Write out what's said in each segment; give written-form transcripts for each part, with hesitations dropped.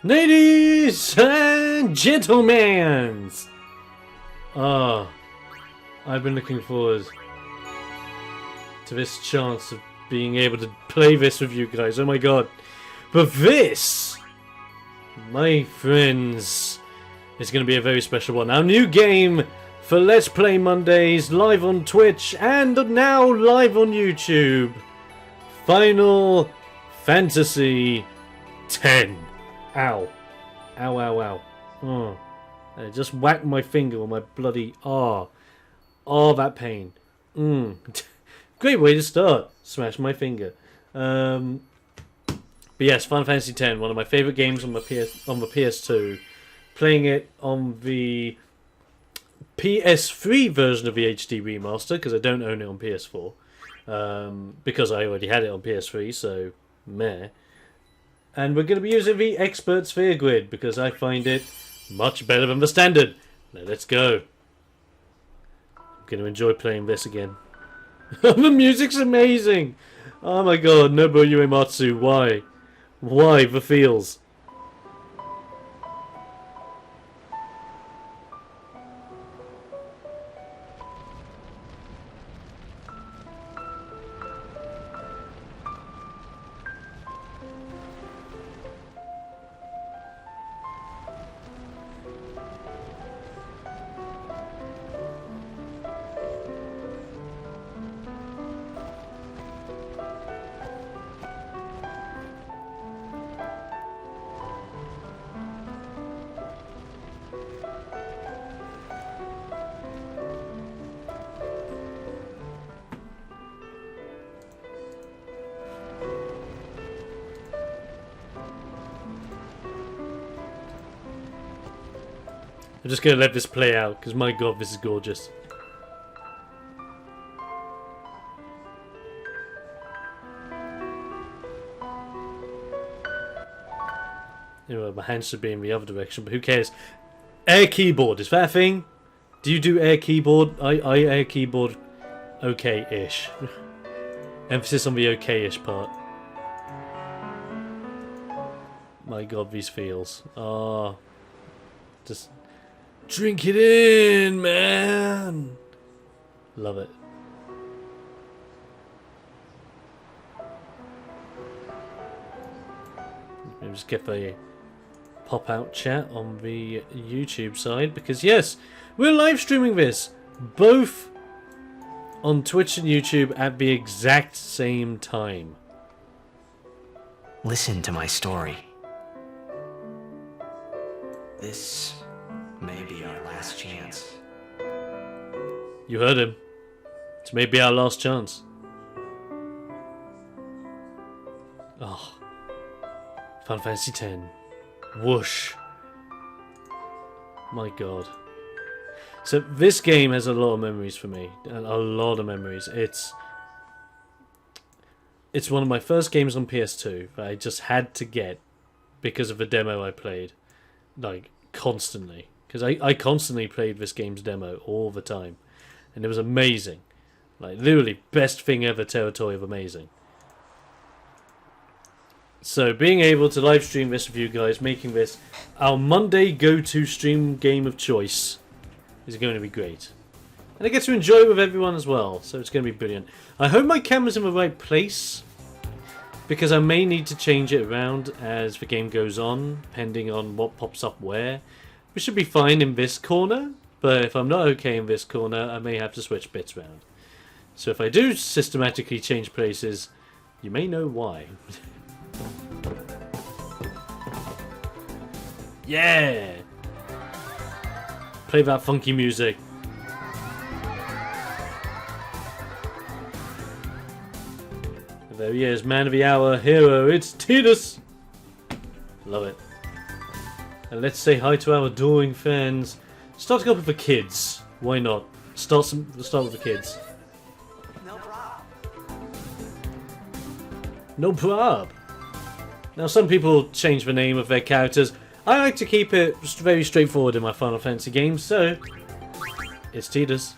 Ladies and gentlemen! I've been looking forward to this chance of being able to play this with you guys. Oh my god. But this, my friends, is going to be a very special one. Our new game for Let's Play Mondays, live on Twitch and now live on YouTube. Final Fantasy 10. Ow. Ow, ow, ow. Oh. I just whacked my finger on my bloody... Oh, that pain. Great way to start. Smash my finger. But yes, Final Fantasy X, one of my favourite games on the PS2. Playing it on the PS3 version of the HD remaster, because I don't own it on PS4. Because I already had it on PS3, so meh. And we're going to be using the Expert Sphere Grid, because I find it much better than the standard. Now let's go. I'm going to enjoy playing this again. The music's amazing! Oh my god, Nobuo Uematsu, why? Why the feels? I'm just going to let this play out, because my god, this is gorgeous. You know, my hands should be in the other direction, but who cares? Air keyboard, is that a thing? Do you do air keyboard? I air keyboard okay-ish. Emphasis on the okay-ish part. My god, these feels. Ah, just... drink it in, man! Love it. Let me just get the pop-out chat on the YouTube side, because yes, we're live streaming this, both on Twitch and YouTube at the exact same time. Listen to my story. This may be our last chance. You heard him. This may be our last chance. Oh. Final Fantasy X. Whoosh. My god. So this game has a lot of memories for me. A lot of memories. It's one of my first games on PS2 that I just had to get because of the demo I played. Like, constantly. Because I constantly played this game's demo all the time. And it was amazing. Like, literally, best thing ever territory of amazing. So, being able to live stream this with you guys, making this our Monday go-to stream game of choice, is going to be great. And I get to enjoy it with everyone as well, so it's going to be brilliant. I hope my camera's in the right place, because I may need to change it around as the game goes on, depending on what pops up where. We should be fine in this corner, but if I'm not okay in this corner, I may have to switch bits around. So if I do systematically change places, you may know why. Yeah! Play that funky music. There he is, man of the hour, hero, it's Tidus! Love it. And let's say hi to our adoring fans. Starting off with the kids. Why not? Start with the kids. No problem. No prob. Now some people change the name of their characters. I like to keep it very straightforward in my Final Fantasy games, so it's Tidus.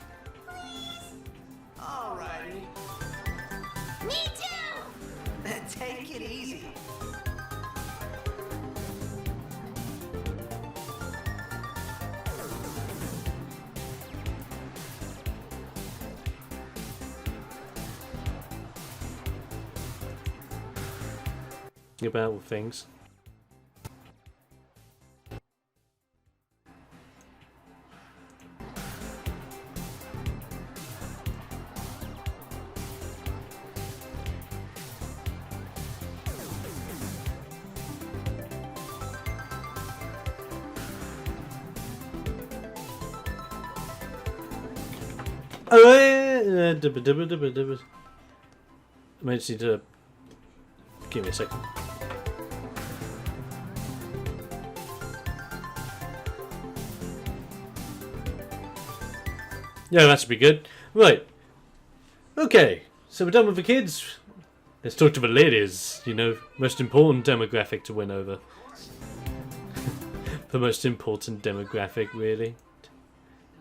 Alrighty. Me too! Take it easy. talking about with things. I might just need to give me a second. Yeah, that should be good. Right. Okay, so we're done with the kids. Let's talk to the ladies. You know, most important demographic to win over. The most important demographic, really.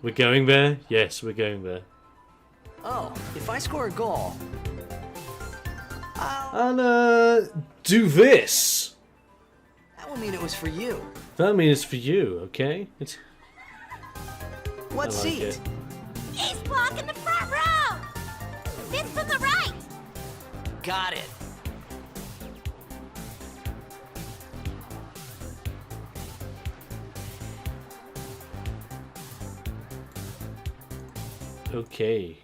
We're going there? Yes, we're going there. Oh, if I score a goal, I'll do this. that would mean it was for you. That means it's for you, okay? What I like seat? it. He's blocking the front row! Fifth from the right! Got it. Okay.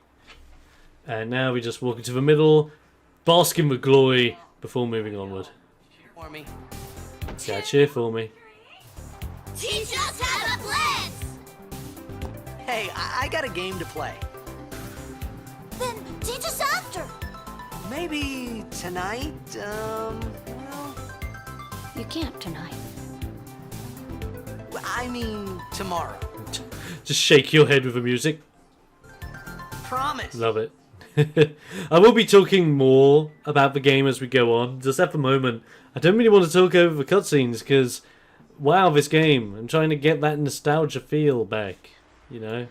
And now we just walk into the middle, bask in the glory before moving onward. For me. Yeah, cheer for me. Teach us how to blitz! Hey, I got a game to play. Then teach us after! Maybe tonight, well, You can't tonight. I mean tomorrow. Just shake your head with the music. Promise. Love it. I will be talking more about the game as we go on. Just at the moment, I don't really want to talk over the cutscenes because, wow, this game. I'm trying to get that nostalgia feel back, you know?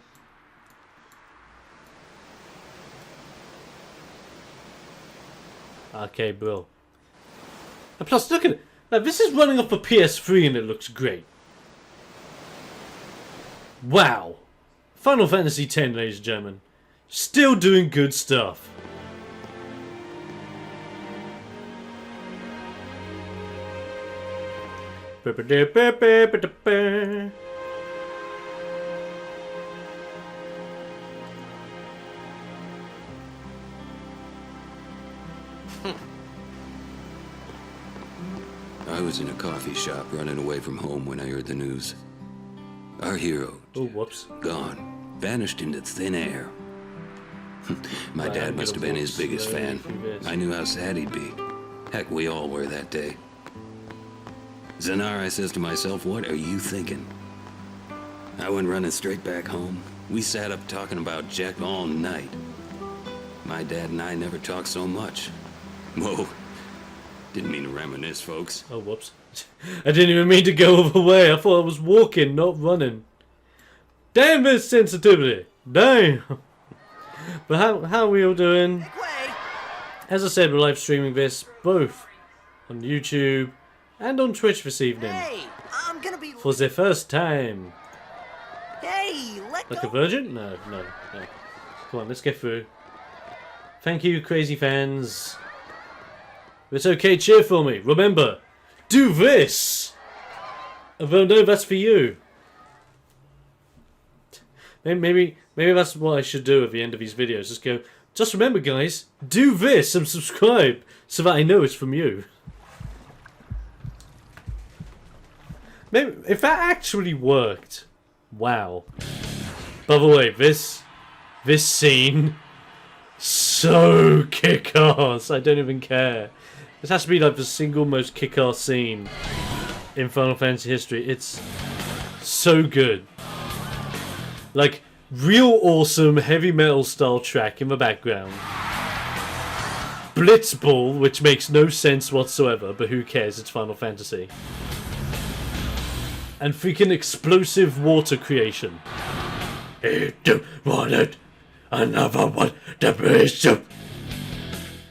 Okay, bro. And plus, look at it. Now, this is running off a PS3 and it looks great. Wow. Final Fantasy X, ladies and gentlemen. Still doing good stuff. I was in a coffee shop running away from home when I heard the news. Our hero, Oh, whoops. gone, vanished into thin air. My Right, dad I'm must have gonna been his walk biggest slowly fan. through this. I knew how sad he'd be. Heck, we all were that day. Zanar, I says to myself, what are you thinking? I went running straight back home. We sat up talking about Jack all night. My dad and I never talked so much. Whoa. Didn't mean to reminisce, folks. Oh, whoops. I didn't even mean to go all the way. I thought I was walking, not running. Damn this sensitivity. Damn. But how are we all doing? Make way. As I said, we're live streaming this both on YouTube and on Twitch this evening Hey, I'm gonna be. for the first time. Hey, let Like go. a virgin? No. Come on, let's get through. Thank you, crazy fans. It's okay, cheer for me. Remember, do this. Although, no, that's for you. Maybe that's what I should do at the end of these videos. Just go, just remember, guys, do this and subscribe so that I know it's from you. Maybe if that actually worked, wow. By the way, this scene, so kick-ass. I don't even care. This has to be like the single most kick-ass scene in Final Fantasy history. It's so good. Like, real awesome heavy metal style track in the background. Blitzball, which makes no sense whatsoever, but who cares, it's Final Fantasy. And freaking explosive water creation. You don't want it, another one to be soup.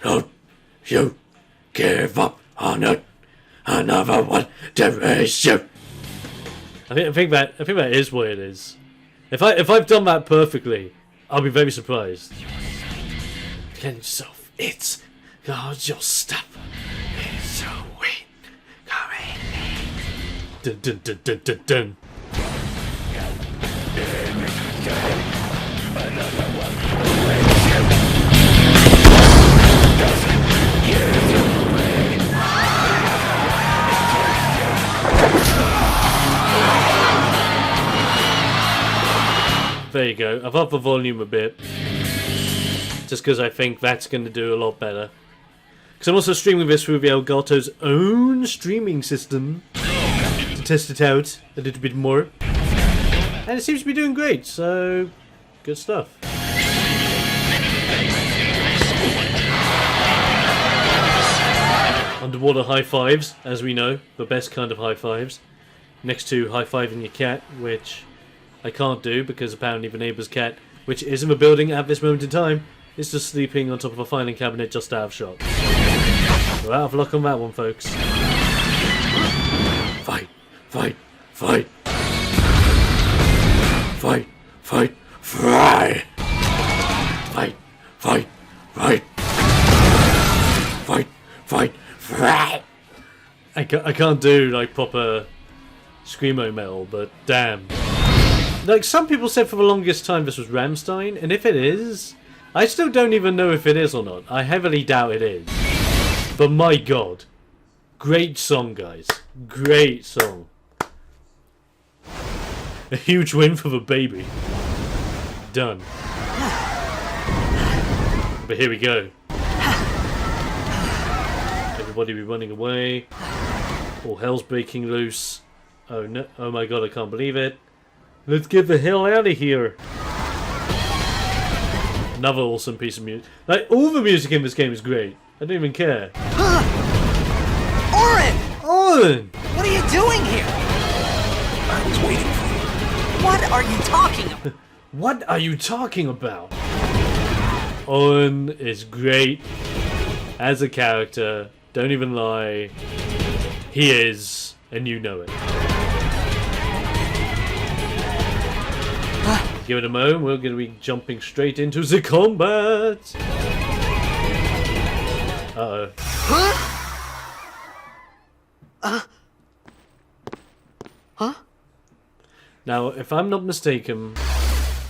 Don't you give up on it, another one to be soup. I think that is what it is. If I've done that perfectly, I'll be very surprised. Get yourself, it's cause your stuff is so weak. Dun, dun, dun, dun, dun, dun. There you go. I've upped the volume a bit. Just because I think that's going to do a lot better. Because I'm also streaming this through the Elgato's own streaming system. To test it out a little bit more. And it seems to be doing great, so good stuff. Underwater high fives, as we know, the best kind of high fives. Next to high-fiving your cat, which I can't do because apparently the neighbour's cat, which is in the building at this moment in time, is just sleeping on top of a filing cabinet just out of shot. We're out of luck on that one, folks. Fight! Fight! Fight! Fight! Fight! Fry! Fight! Fight! Fight! Fight! Fight! Fry! I can't do like proper screamo metal, but damn. Like some people said for the longest time this was Rammstein, and if it is, I still don't even know if it is or not. I heavily doubt it is. But my god. Great song, guys. Great song. A huge win for the baby. Done. But here we go. Everybody be running away. All hell's breaking loose. Oh no! Oh my god! I can't believe it. Let's get the hell out of here. Another awesome piece of music. Like all the music in this game is great. I don't even care. Oren! Oren! What are you doing here? I was waiting for you. What are you talking about? What are you talking about? Owen is great as a character. Don't even lie. He is, and you know it. Give it a moment, we're going to be jumping straight into the combat! Uh-oh. Huh? Now, if I'm not mistaken...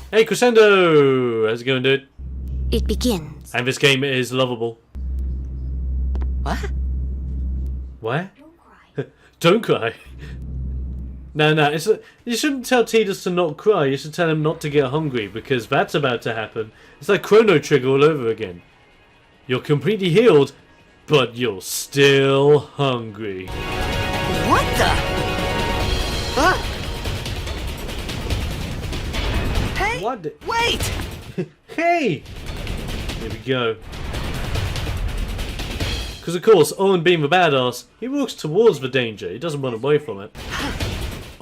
Hey, Crescendo! How's it going, dude? It begins. And this game is lovable. What? What? Don't cry. No, you shouldn't tell Tidus to not cry. You should tell him not to get hungry, because that's about to happen. It's like Chrono Trigger all over again. You're completely healed, but you're still hungry. What the? Huh? Hey! What the- Wait! Hey! Here we go. Because of course, Owen being the badass, he walks towards the danger. He doesn't run away from it.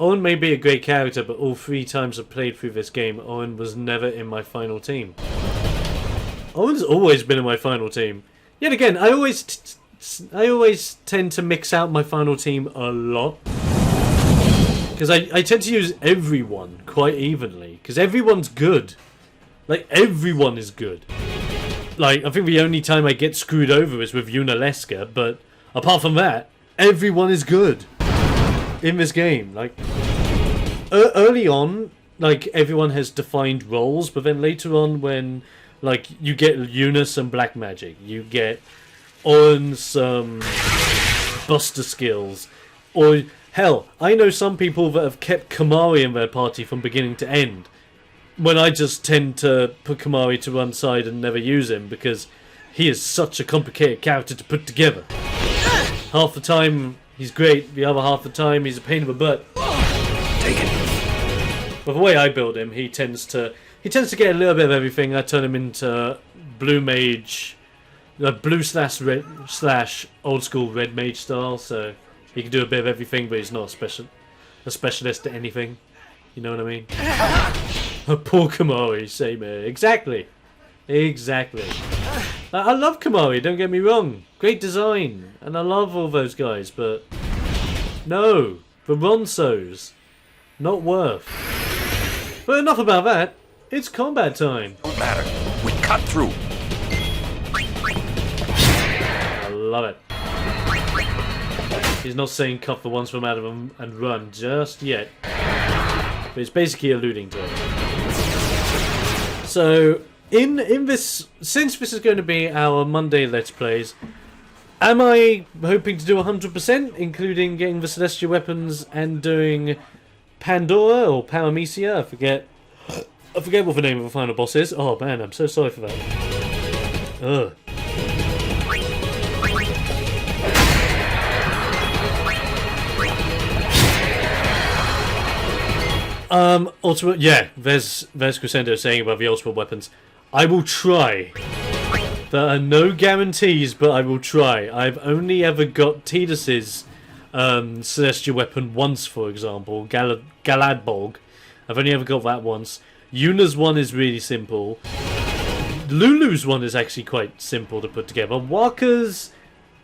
Owen may be a great character, but all 3 times I've played through this game, Owen was never in my final team. Owen's always been in my final team. Yet again, I always tend to mix out my final team a lot. Because I tend to use everyone quite evenly. Because everyone's good. Like, everyone is good. Like, I think the only time I get screwed over is with Yunalesca, but apart from that, everyone is good in this game. Like, early on, like, everyone has defined roles, but then later on when, like, you get Eunice and Black Magic, you get Owen some Buster skills, or, hell, I know some people that have kept Kamari in their party from beginning to end, when I just tend to put Kamari to one side and never use him because he is such a complicated character to put together. Half the time he's great, the other half the time he's a pain in the butt. Take it. But the way I build him, he tends to get a little bit of everything. I turn him into blue mage, blue slash red slash old school red mage style, so he can do a bit of everything, but he's not a specialist at anything. You know what I mean? Poor Kamari, same here. Exactly. I love Kamari, don't get me wrong. Great design, and I love all those guys, but no, the Ronsos, not worth. But enough about that. It's combat time. Don't matter. We cut through. I love it. He's not saying cut for once from Adam and run just yet. But it's basically alluding to it. So, in this, since this is going to be our Monday Let's Plays, am I hoping to do 100%, including getting the Celestial Weapons and doing Pandora or Paramecia? I forget what the name of the final boss is. Oh man, I'm so sorry for that. Ugh. Ultimate, yeah, there's Crescendo saying about the ultimate weapons. I will try. There are no guarantees, but I will try. I've only ever got Tidus's Celestial Weapon once, for example. Galadbolg. I've only ever got that once. Yuna's one is really simple. Lulu's one is actually quite simple to put together. Wakka's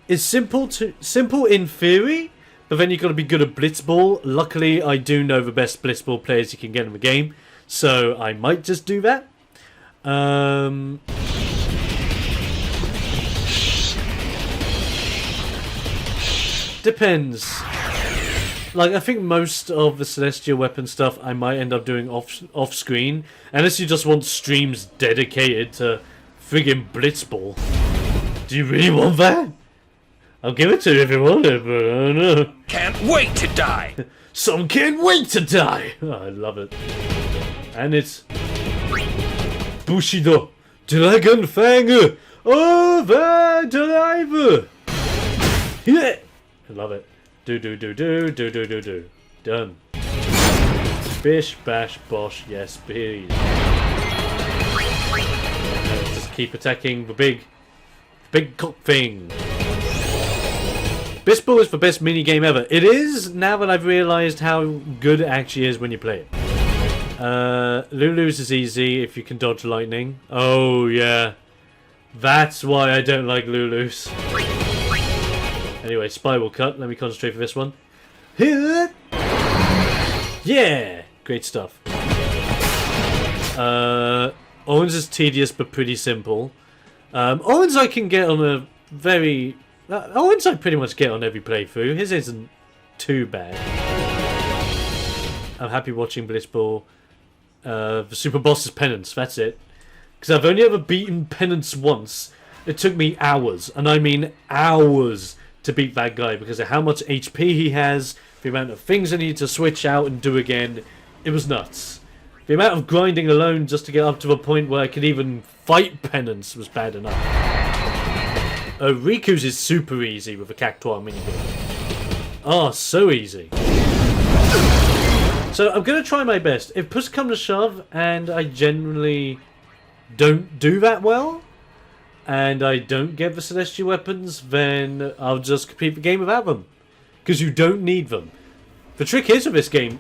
is simple in theory, but then you've got to be good at Blitzball. Luckily, I do know the best Blitzball players you can get in the game, so I might just do that. Depends. Like, I think most of the Celestial Weapon stuff I might end up doing off screen, unless you just want streams dedicated to friggin' Blitzball. Do you really want that? I'll give it to you if you want it, but I don't know. Can't wait to die! Some can't wait to die! Oh, I love it. And it's Bushido, Dragon Fang, Overdrive! Yeah! I love it. Do. Done. Bish, bash, bosh, yes, please. Let's just keep attacking the big cock thing. Blitzball is the best minigame ever. It is, now that I've realised how good it actually is when you play it. Lulu's is easy if you can dodge lightning. Oh, yeah. That's why I don't like Lulu's. Anyway, Spiral Cut. Let me concentrate for this one. Yeah! Great stuff. Orange is tedious but pretty simple. Orange I can get on a very... Orange I pretty much get on every playthrough. His isn't too bad. I'm happy watching Blitzball. The Super Boss is Penance, that's it. Because I've only ever beaten Penance once. It took me hours, and I mean hours, to beat that guy because of how much HP he has, the amount of things I need to switch out and do again. It was nuts. The amount of grinding alone just to get up to a point where I could even fight Penance was bad enough. Riku's is super easy with a Cactuar minigame. Oh, so easy. So I'm going to try my best. If push comes to shove and I generally don't do that well, and I don't get the Celestial Weapons, then I'll just complete the game without them. Because you don't need them. The trick is with this game,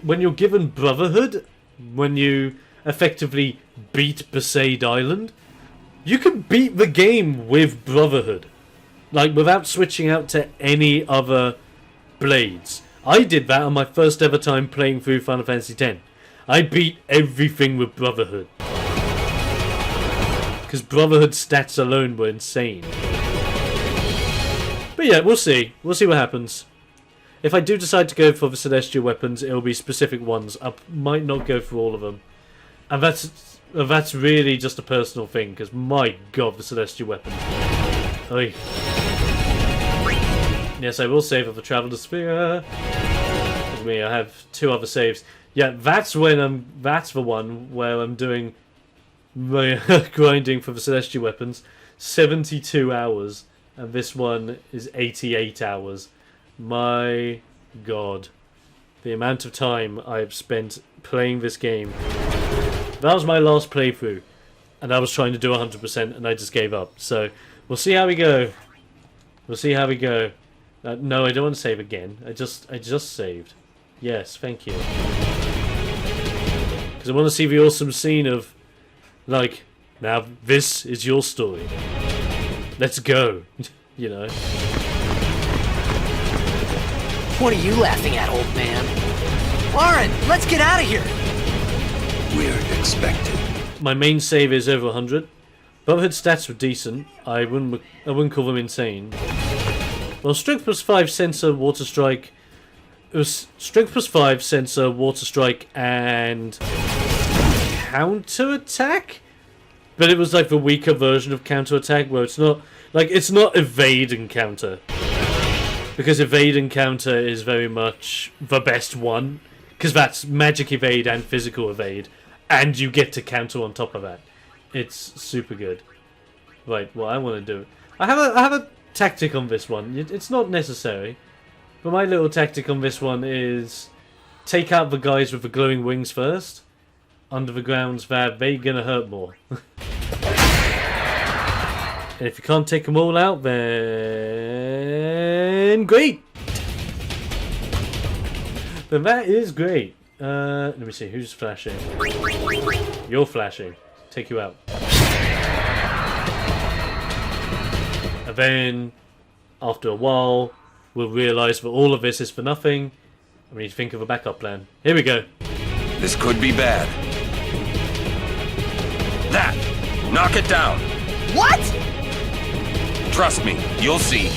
when you're given Brotherhood, when you effectively beat Besaid Island, you can beat the game with Brotherhood. Like, without switching out to any other blades. I did that on my first ever time playing through Final Fantasy X. I beat everything with Brotherhood. Because Brotherhood stats alone were insane. But yeah, we'll see. We'll see what happens. If I do decide to go for the Celestial Weapons, it'll be specific ones. I might not go for all of them. And that's really just a personal thing, because my god, the Celestial Weapons. Oy. Yes, I will save of the Traveler Sphere. With me, I have 2 other saves. Yeah, that's the one where I'm doing my grinding for the Celestial Weapons. 72 hours. And this one is 88 hours. My god. The amount of time I have spent playing this game. That was my last playthrough. And I was trying to do 100% and I just gave up. So, we'll see how we go. We'll see how we go. No, I don't want to save again. I just saved. Yes, thank you. Because I want to see the awesome scene of, like, now this is your story. Let's go. You know. What are you laughing at, old man? Lauren, let's get out of here! We're expected. My main save is over 100. Brotherhood stats were decent. I wouldn't call them insane. Well, strength plus 5 sensor, water strike. It was strength plus 5 sensor, water strike, and counter attack. But it was like the weaker version of counter attack, where it's not evade and counter, because evade and counter is very much the best one, because that's magic evade and physical evade, and you get to counter on top of that. It's super good. Right, what I want to do, I have a tactic on this one. It's not necessary, but my little tactic on this one is take out the guys with the glowing wings first, under the grounds, that they're gonna hurt more. And if you can't take them all out, then great. Then that is great. Let me see, who's flashing? You're flashing. Take you out. And then, after a while, we'll realise that all of this is for nothing, and we need to think of a backup plan. Here we go. This could be bad. That! Knock it down! What? Trust me, you'll see.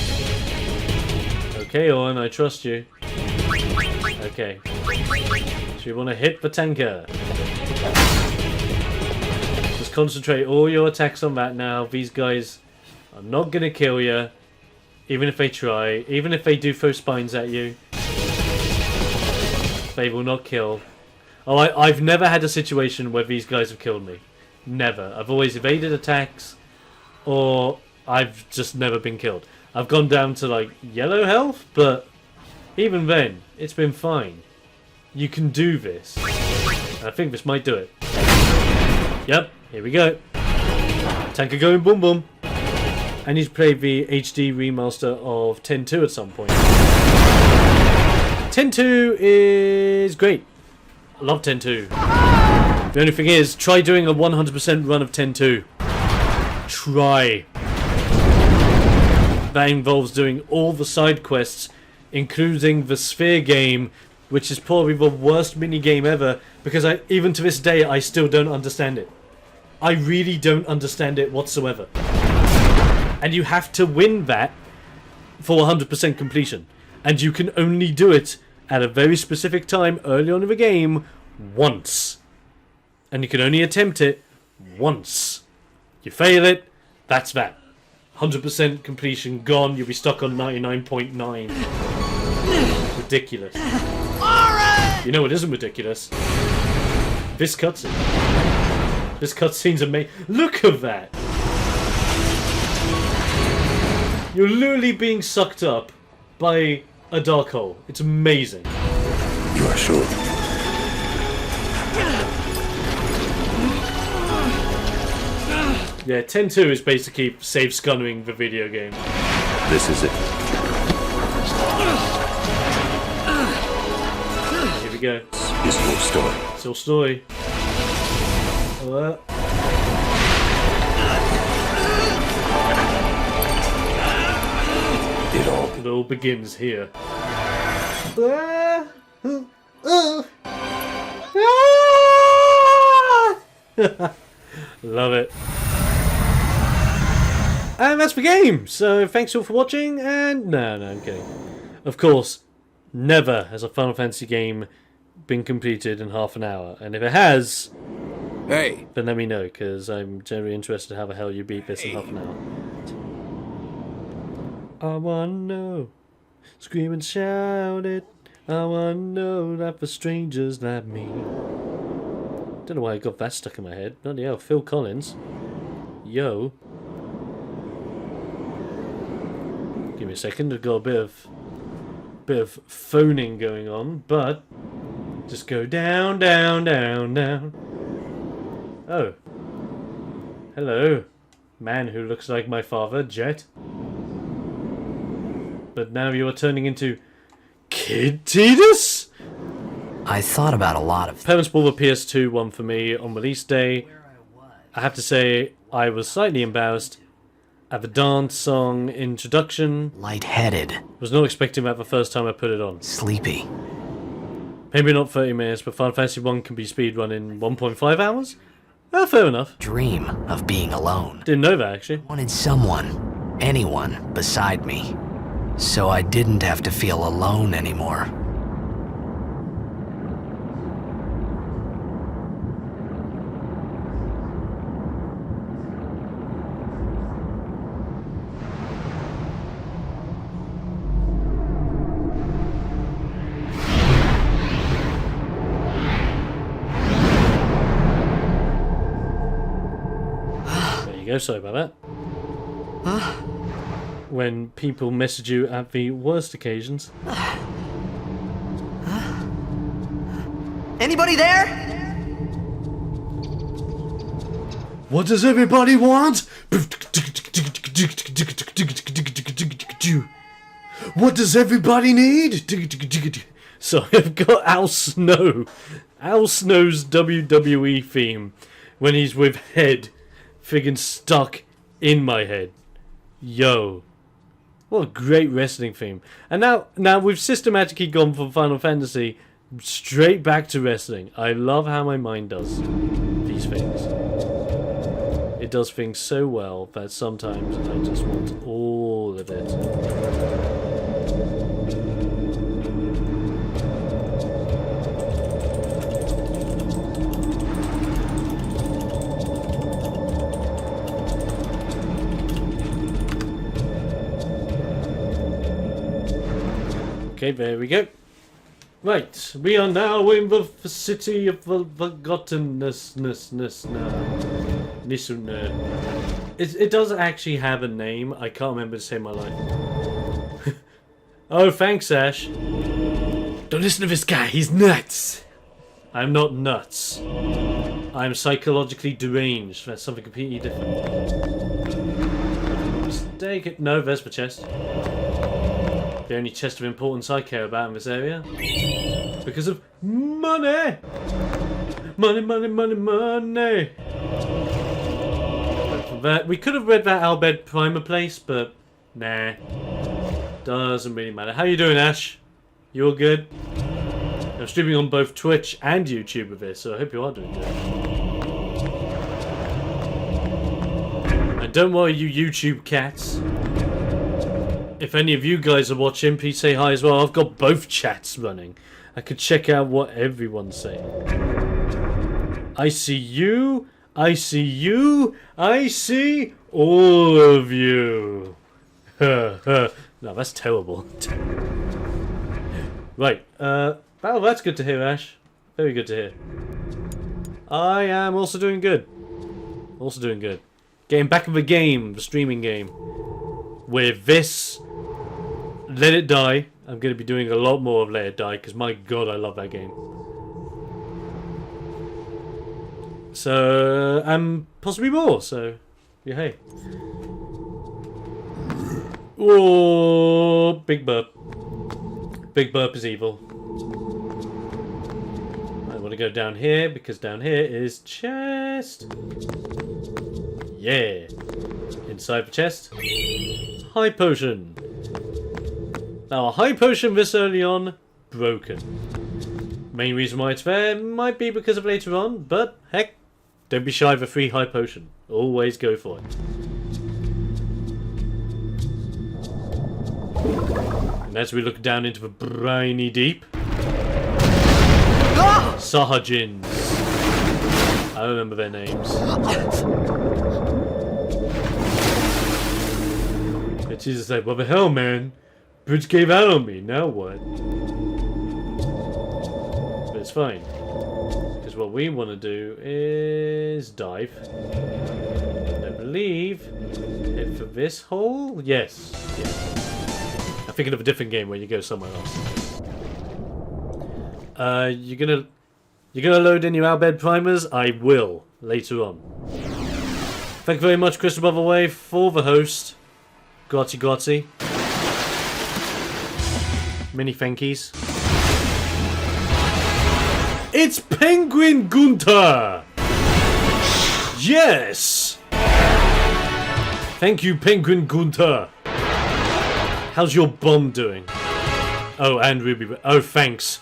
Okay, Owen, I trust you. Okay. So you want to hit the tanker. Just concentrate all your attacks on that now. These guys are not going to kill you. Even if they try. Even if they do throw spines at you. They will not kill. Oh, I've never had a situation where these guys have killed me. Never. I've always evaded attacks. Or I've just never been killed. I've gone down to like yellow health, but even then, it's been fine. You can do this. And I think this might do it. Yep, here we go. Tanker going boom boom. I need to play the HD remaster of 10.2 at some point. 10.2 is great. I love 10.2. The only thing is, try doing a 100% run of 10.2. Try. That involves doing all the side quests, including the sphere game, which is probably the worst minigame ever, because even to this day I still don't understand it. I really don't understand it whatsoever. And you have to win that for 100% completion. And you can only do it at a very specific time early on in the game once. And you can only attempt it once. You fail it, that's that. 100% completion gone, you'll be stuck on 99.9. Ridiculous. You know what isn't ridiculous? This cutscene. This cutscene's amazing. Look at that! You're literally being sucked up by a dark hole. It's amazing. You are sure? Yeah, 10.2 is basically save scunnering the video game. This is it. Here we go. His whole story. Still story. It all begins here. Love it. And that's the game. So thanks all for watching. And no, I'm kidding. Of course, never has a Final Fantasy game been completed in half an hour. And if it has, Hey! then let me know, because I'm generally interested in how the hell you beat this in half an hour. I wanna know. Scream and shout it. I wanna know that for strangers like me. Don't know why I got that stuck in my head. Bloody hell, Phil Collins. Yo. Give me a second, I've got a bit of phoning going on, but just go down, down, down, down. Oh. Hello. Man who looks like my father, Jet. But now you are turning into Kid Tidus? I thought about a lot of Parents bought the PS2 one for me on release day. I have to say, I was slightly embarrassed at the dance song introduction. lightheaded, Was not expecting that the first time I put it on. sleepy. Maybe not 30 minutes, but Final Fantasy 1 can be speedrun in 1.5 hours? Fair enough. Dream of being alone. Didn't know that, actually. Wanted someone, anyone, beside me. So I didn't have to feel alone anymore. Sorry about that. Huh? When people message you at the worst occasions. Anybody there? What does everybody want? What does everybody need? So I've got Al Snow. Al Snow's WWE theme when he's with Head friggin' stuck in my head. Yo. What a great wrestling theme. And now we've systematically gone from Final Fantasy straight back to wrestling. I love how my mind does these things. It does things so well that sometimes I just want all of it. Okay, there we go. Right, we are now in the city of the forgottenness. It does actually have a name. I can't remember to save my life. Oh, thanks, Ash. Don't listen to this guy. He's nuts. I'm not nuts. I'm psychologically deranged. That's something completely different. Mistake. No, there's the chest. The only chest of importance I care about in this area. Because of money! Money, money, money, money! We could have read that Albed Primer place, but nah. Doesn't really matter. How you doing, Ash? You all good? I'm streaming on both Twitch and YouTube with this, so I hope you are doing good. And don't worry, you YouTube cats. If any of you guys are watching, please say hi as well. I've got both chats running. I could check out what everyone's saying. I see you. I see you. I see all of you. No, that's terrible. Right. Oh, that's good to hear, Ash. Very good to hear. I am also doing good. Also doing good. Getting back in the game, the streaming game. With this Let It Die. I'm going to be doing a lot more of Let It Die because my god, I love that game. So, and possibly more, so yeah, hey. Oh, big burp. Big burp is evil. I want to go down here because down here is chest. Yeah. Inside the chest. High potion. Now a high potion this early on, broken. Main reason why it's there might be because of later on, but heck, don't be shy of a free high potion. Always go for it. And as we look down into the briny deep, Sahajins. I don't remember their names. Jesus, like, what the hell, man? Bridge gave out on me. Now what? But it's fine. Because what we want to do is dive. I believe hit for this hole. Yes. I'm thinking of a different game where you go somewhere else. You're gonna load in your Albed primers. I will later on. Thank you very much, Crystal Way, for the host. Gotti gotti. Mini thankies. It's Penguin Gunter! Yes! Thank you, Penguin Gunter. How's your bum doing? Oh, and Ruby Ray. Oh, thanks.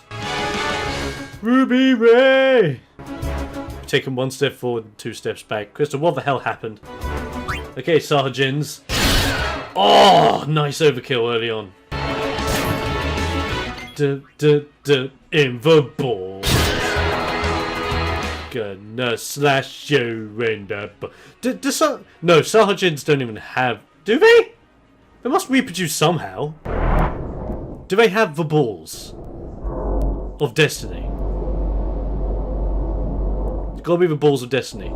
Ruby Ray! Taking one step forward and 2 steps back. Crystal, what the hell happened? Okay, Sahajins. Oh, nice overkill early on. in the ball. Gonna slash you in the ball. No, Sargents don't even have... Do they? They must reproduce somehow. Do they have the balls of destiny? It's gotta be the balls of destiny.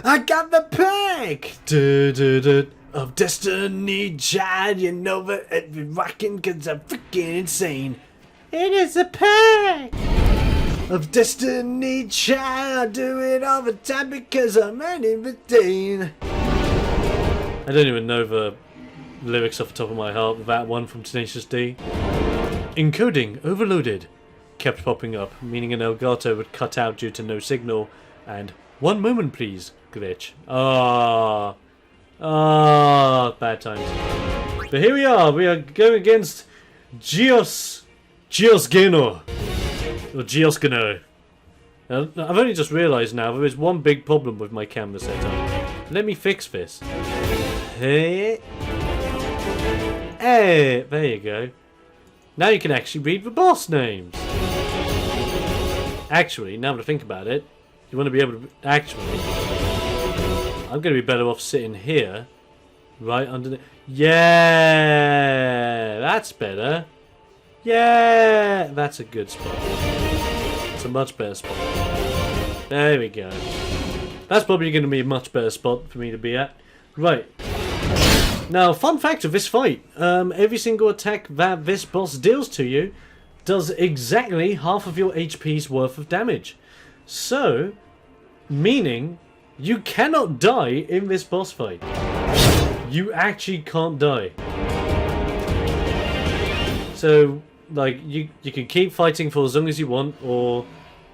I got the pack of destiny, child. You know that it's rocking because I'm freaking insane. It is a pack of destiny, child. I do it all the time because I'm an insane. I don't even know the lyrics off the top of my heart. That one from Tenacious D. Encoding overloaded kept popping up, meaning an Elgato would cut out due to no signal, and 1 moment please glitch. Bad times. But here we are going against Giosgeno. Or Giosgeno. I've only just realised now there is one big problem with my camera setup. Let me fix this. Hey, there you go. Now you can actually read the boss names. Actually, now that I think about it, you want to be able to... Actually, I'm going to be better off sitting here, right under the... Yeah, that's better. Yeah, that's a good spot. It's a much better spot. There we go. That's probably going to be a much better spot for me to be at. Right. Now, fun fact of this fight. Every single attack that this boss deals to you does exactly half of your HP's worth of damage. So, meaning you cannot die in this boss fight. You actually can't die. So, like, you can keep fighting for as long as you want, or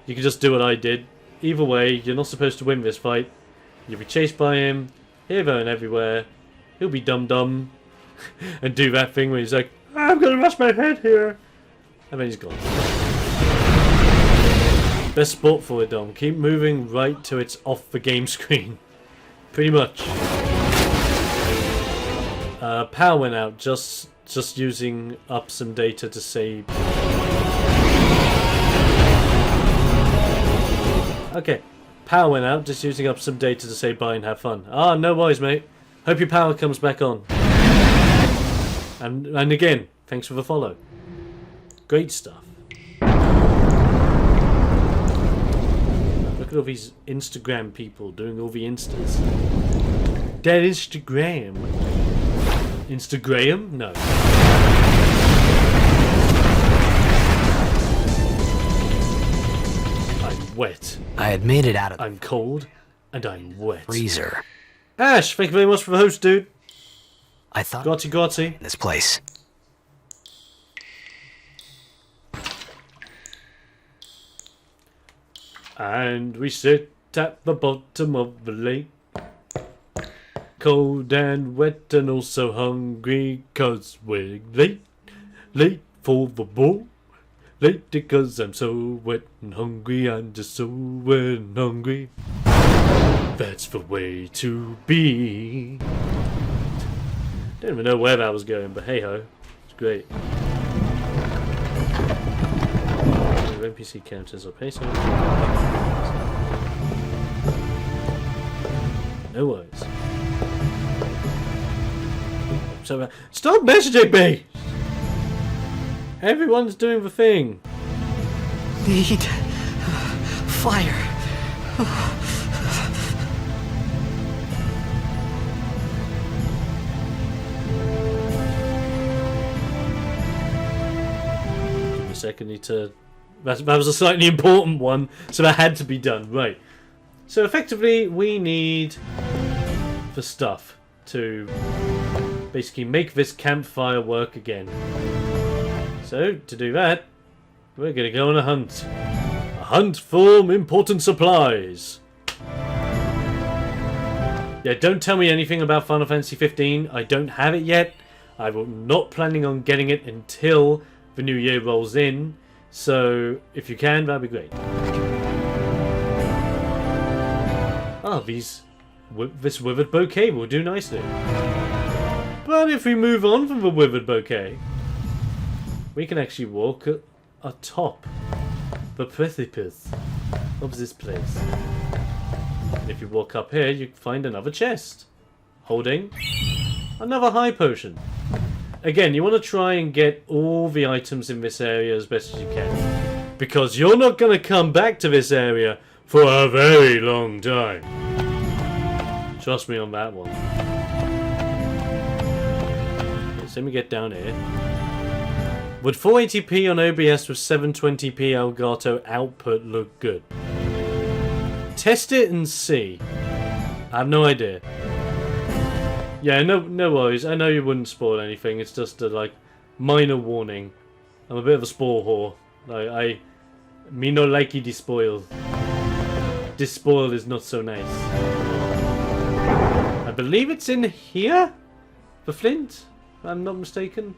you can just do what I did. Either way, you're not supposed to win this fight. You'll be chased by him, here, there, and everywhere. He'll be dumb and do that thing where he's like, I'm gonna rush my head here. And then he's gone. Best spot for it, Dom. Keep moving right till it's off the game screen. Pretty much. Power went out, just using up some data to save. Okay. Power went out, just using up some data to say bye and have fun. Ah, no worries, mate. Hope your power comes back on. And again, thanks for the follow. Great stuff. Look at all these Instagram people doing all the instas. That Instagram. Instagram? No. I'm wet. I had made it out of I'm cold, and I'm wet. freezer. Ash, thank you very much for the host, dude. I thought Gotti. this place. And we sit at the bottom of the lake, cold and wet and also hungry, 'cause we're late for the ball. Late because I'm so wet and hungry, I'm just so wet and hungry. That's the way to be. Don't even know where that was going, but hey ho, it's great. NPC counters or peso. No worries. So stop messaging me! Everyone's doing the thing. Need fire. Give me a second, need to... That was a slightly important one, so that had to be done. Right. So effectively, we need the stuff to basically make this campfire work again. So, to do that, we're going to go on a hunt. A hunt for important supplies. Yeah, don't tell me anything about Final Fantasy 15. I don't have it yet. I'm not planning on getting it until the new year rolls in. So, if you can, that'd be great. Ah, this withered bouquet will do nicely. But if we move on from the withered bouquet, we can actually walk atop the precipice of this place. And if you walk up here, you find another chest holding another high potion. Again, you want to try and get all the items in this area as best as you can, because you're not going to come back to this area for a very long time. Trust me on that one. Okay, so let me get down here. Would 480p on OBS with 720p Elgato output look good? Test it and see. I have no idea. Yeah, no worries. I know you wouldn't spoil anything. It's just a like minor warning. I'm a bit of a spoil whore. Like me no likey de spoil. This spoil is not so nice. I believe it's in here. The flint, if I'm not mistaken.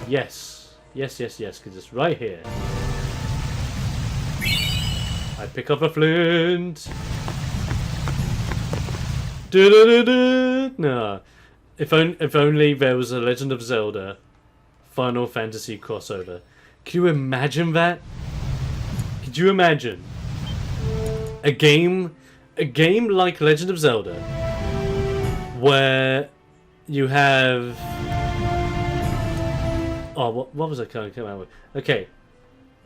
Yes, because it's right here. I pick up a flint. No. If only there was a Legend of Zelda Final Fantasy crossover. Can you imagine that? Could you imagine a game like Legend of Zelda where you have what was I kind of coming out with? Okay,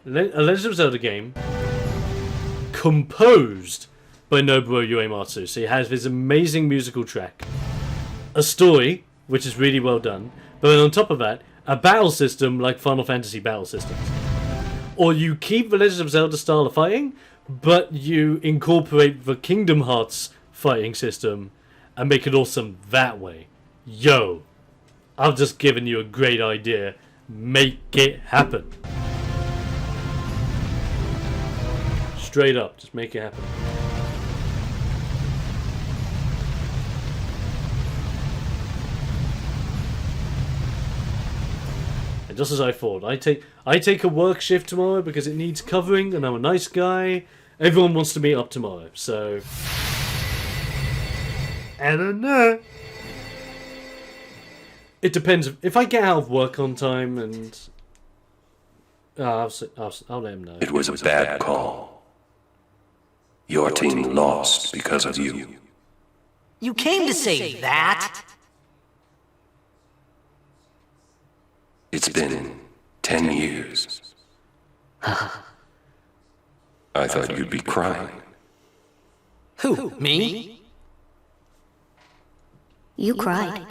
a Legend of Zelda game composed by Nobuo Uematsu. So it has this amazing musical track, a story which is really well done, but then on top of that, a battle system like Final Fantasy battle systems. Or you keep the Legend of Zelda style of fighting, but you incorporate the Kingdom Hearts fighting system and make it awesome that way. Yo, I've just given you a great idea. Make it happen. Straight up, just make it happen. And just as I thought, I take a work shift tomorrow because it needs covering, and I'm a nice guy. Everyone wants to meet up tomorrow, so I don't know. It depends. If I get out of work on time, and I'll let him know. It was a bad call. Your team lost because of you. You came to say that? It's been 10 years. I thought you'd be crying. Who, me? You cried.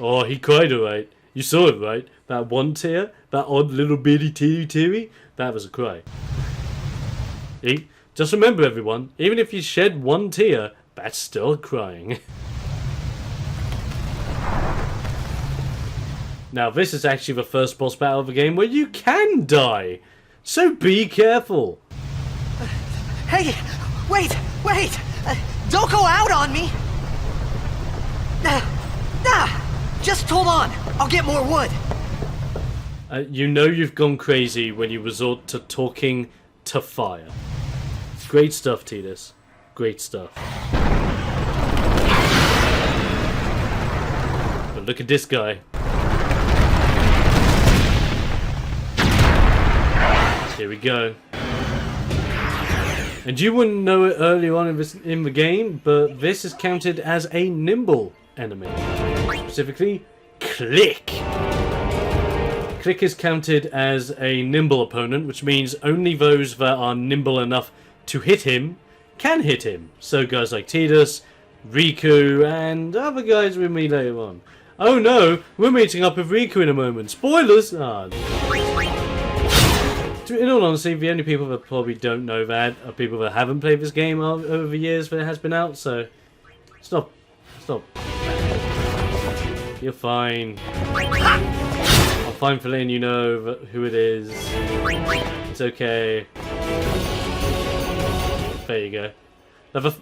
Oh, he cried alright. You saw it, right? That one tear, that odd little bitty teary, that was a cry. Just remember, everyone, even if you shed one tear, that's still crying. Now, this is actually the first boss battle of the game where you can die, so be careful. Hey, wait! Don't go out on me! Just hold on, I'll get more wood. You know you've gone crazy when you resort to talking to fire. Great stuff, Tidus. Great stuff. But look at this guy. Here we go. And you wouldn't know it earlier on in the game, but this is counted as a nimble enemy. Specifically, Click. Click is counted as a nimble opponent, which means only those that are nimble enough to hit him can hit him. So guys like Tidus, Riku, and other guys with me later on. Oh no, we're meeting up with Riku in a moment. Spoilers! In all honesty, the only people that probably don't know that are people that haven't played this game over the years that it has been out, so stop. You're fine. I'm fine for letting you know who it is. It's okay. There you go.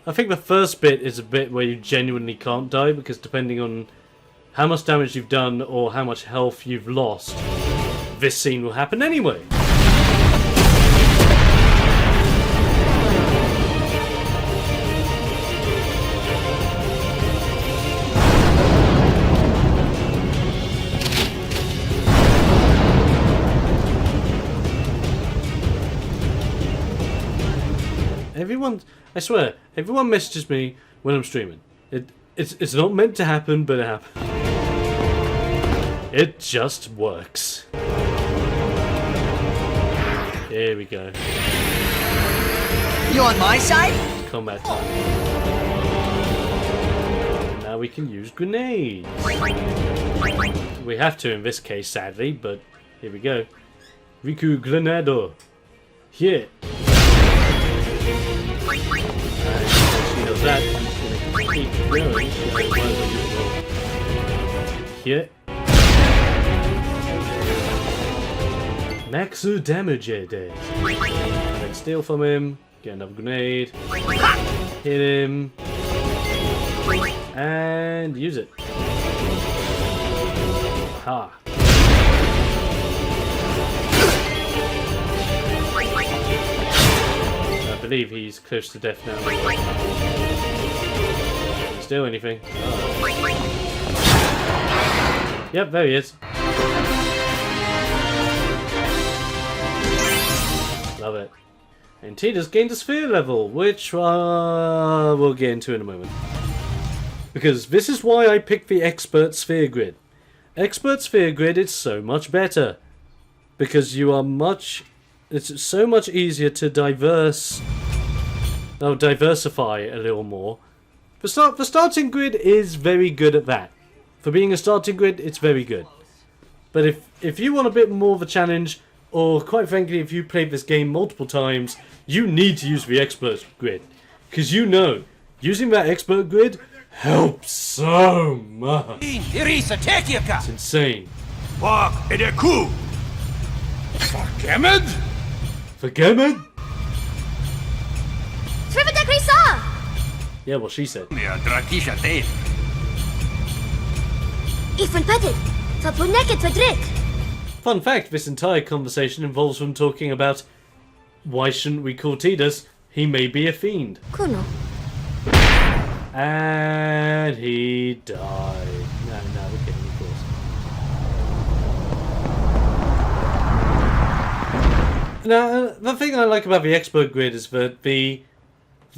I think the first bit is a bit where you genuinely can't die, because depending on how much damage you've done or how much health you've lost, this scene will happen anyway. Everyone, I swear, everyone messages me when I'm streaming. It's not meant to happen, but it happens. It just works. Here we go. You on my side? Combat time. Now we can use grenades. We have to in this case, sadly, but here we go. Riku Grenado. Here. And she does that. I'm just gonna keep going. Here. Maxu damage it is. Then steal from him. Get another grenade. Hit him. And use it. Ha. I believe he's close to death now. Still anything? Oh. Yep, there he is. Love it. And Tina's gained a sphere level, which we'll get into in a moment. Because this is why I picked the Expert Sphere Grid. Expert Sphere Grid is so much better. Because you are it's so much easier to diversify a little more. The starting grid is very good at that. For being a starting grid, it's very good. But if you want a bit more of a challenge, or quite frankly, if you played this game multiple times, you need to use the Expert Grid. Because you know, using that Expert Grid helps so much. It's insane. Forgemed? Yeah, what she said. Fun fact, this entire conversation involves them talking about why shouldn't we call Tidus? He may be a fiend. Kuno. And he died. No, we're kidding, of course. Now, the thing I like about the Expert Grid is that the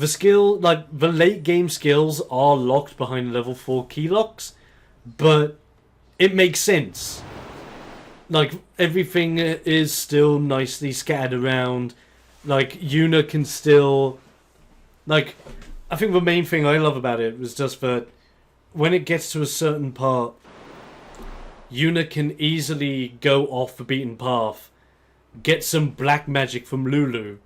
skill, like the late game skills, are locked behind level 4 key locks, but it makes sense. Like everything is still nicely scattered around. Like Yuna can still, like, I think the main thing I love about it was just that when it gets to a certain part, Yuna can easily go off the beaten path, get some black magic from Lulu,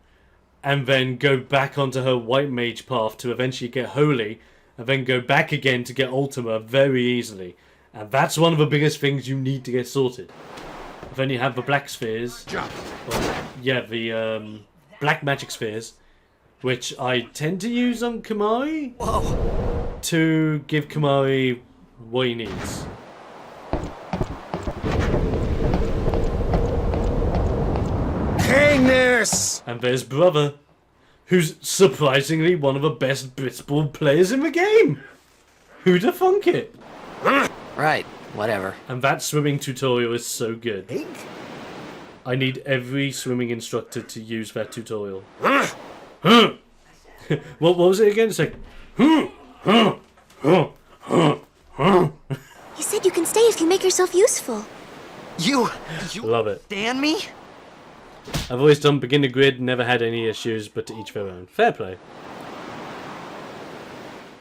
and then go back onto her white mage path to eventually get holy, and then go back again to get Ultima very easily. And that's one of the biggest things you need to get sorted. Then you have the black spheres. The black magic spheres, which I tend to use on Kamari to give Kamari what he needs. And there's Brother, who's surprisingly one of the best blitzball players in the game. Who'da thunk it? Right, whatever. And that swimming tutorial is so good. I need every swimming instructor to use that tutorial. What was it again? It's like... You said you can stay if you make yourself useful. You Love it. stand me? I've always done beginner grid, never had any issues, but to each their own. Fair play.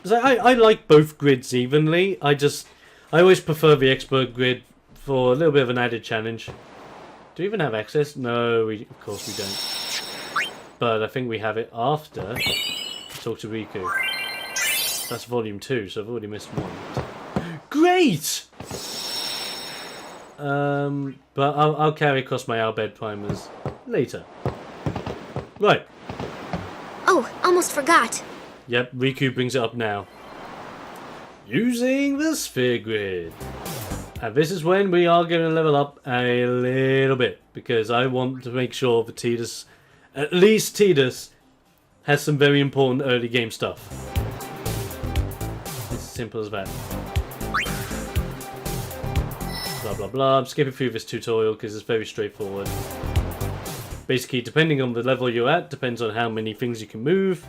So I like both grids evenly. I always prefer the expert grid for a little bit of an added challenge. Do we even have access? No, of course we don't. But I think we have it after Talk to Riku. That's volume 2, so I've already missed one. Great! But I'll carry across my Albed primers later. Right. Oh, almost forgot. Yep, Riku brings it up now. Using the sphere grid. And this is when we are going to level up a little bit, because I want to make sure that Tidus, at least Tidus, has some very important early game stuff. It's as simple as that. Blah blah blah. I'm skipping through this tutorial because it's very straightforward. Basically, depending on the level you're at, depends on how many things you can move.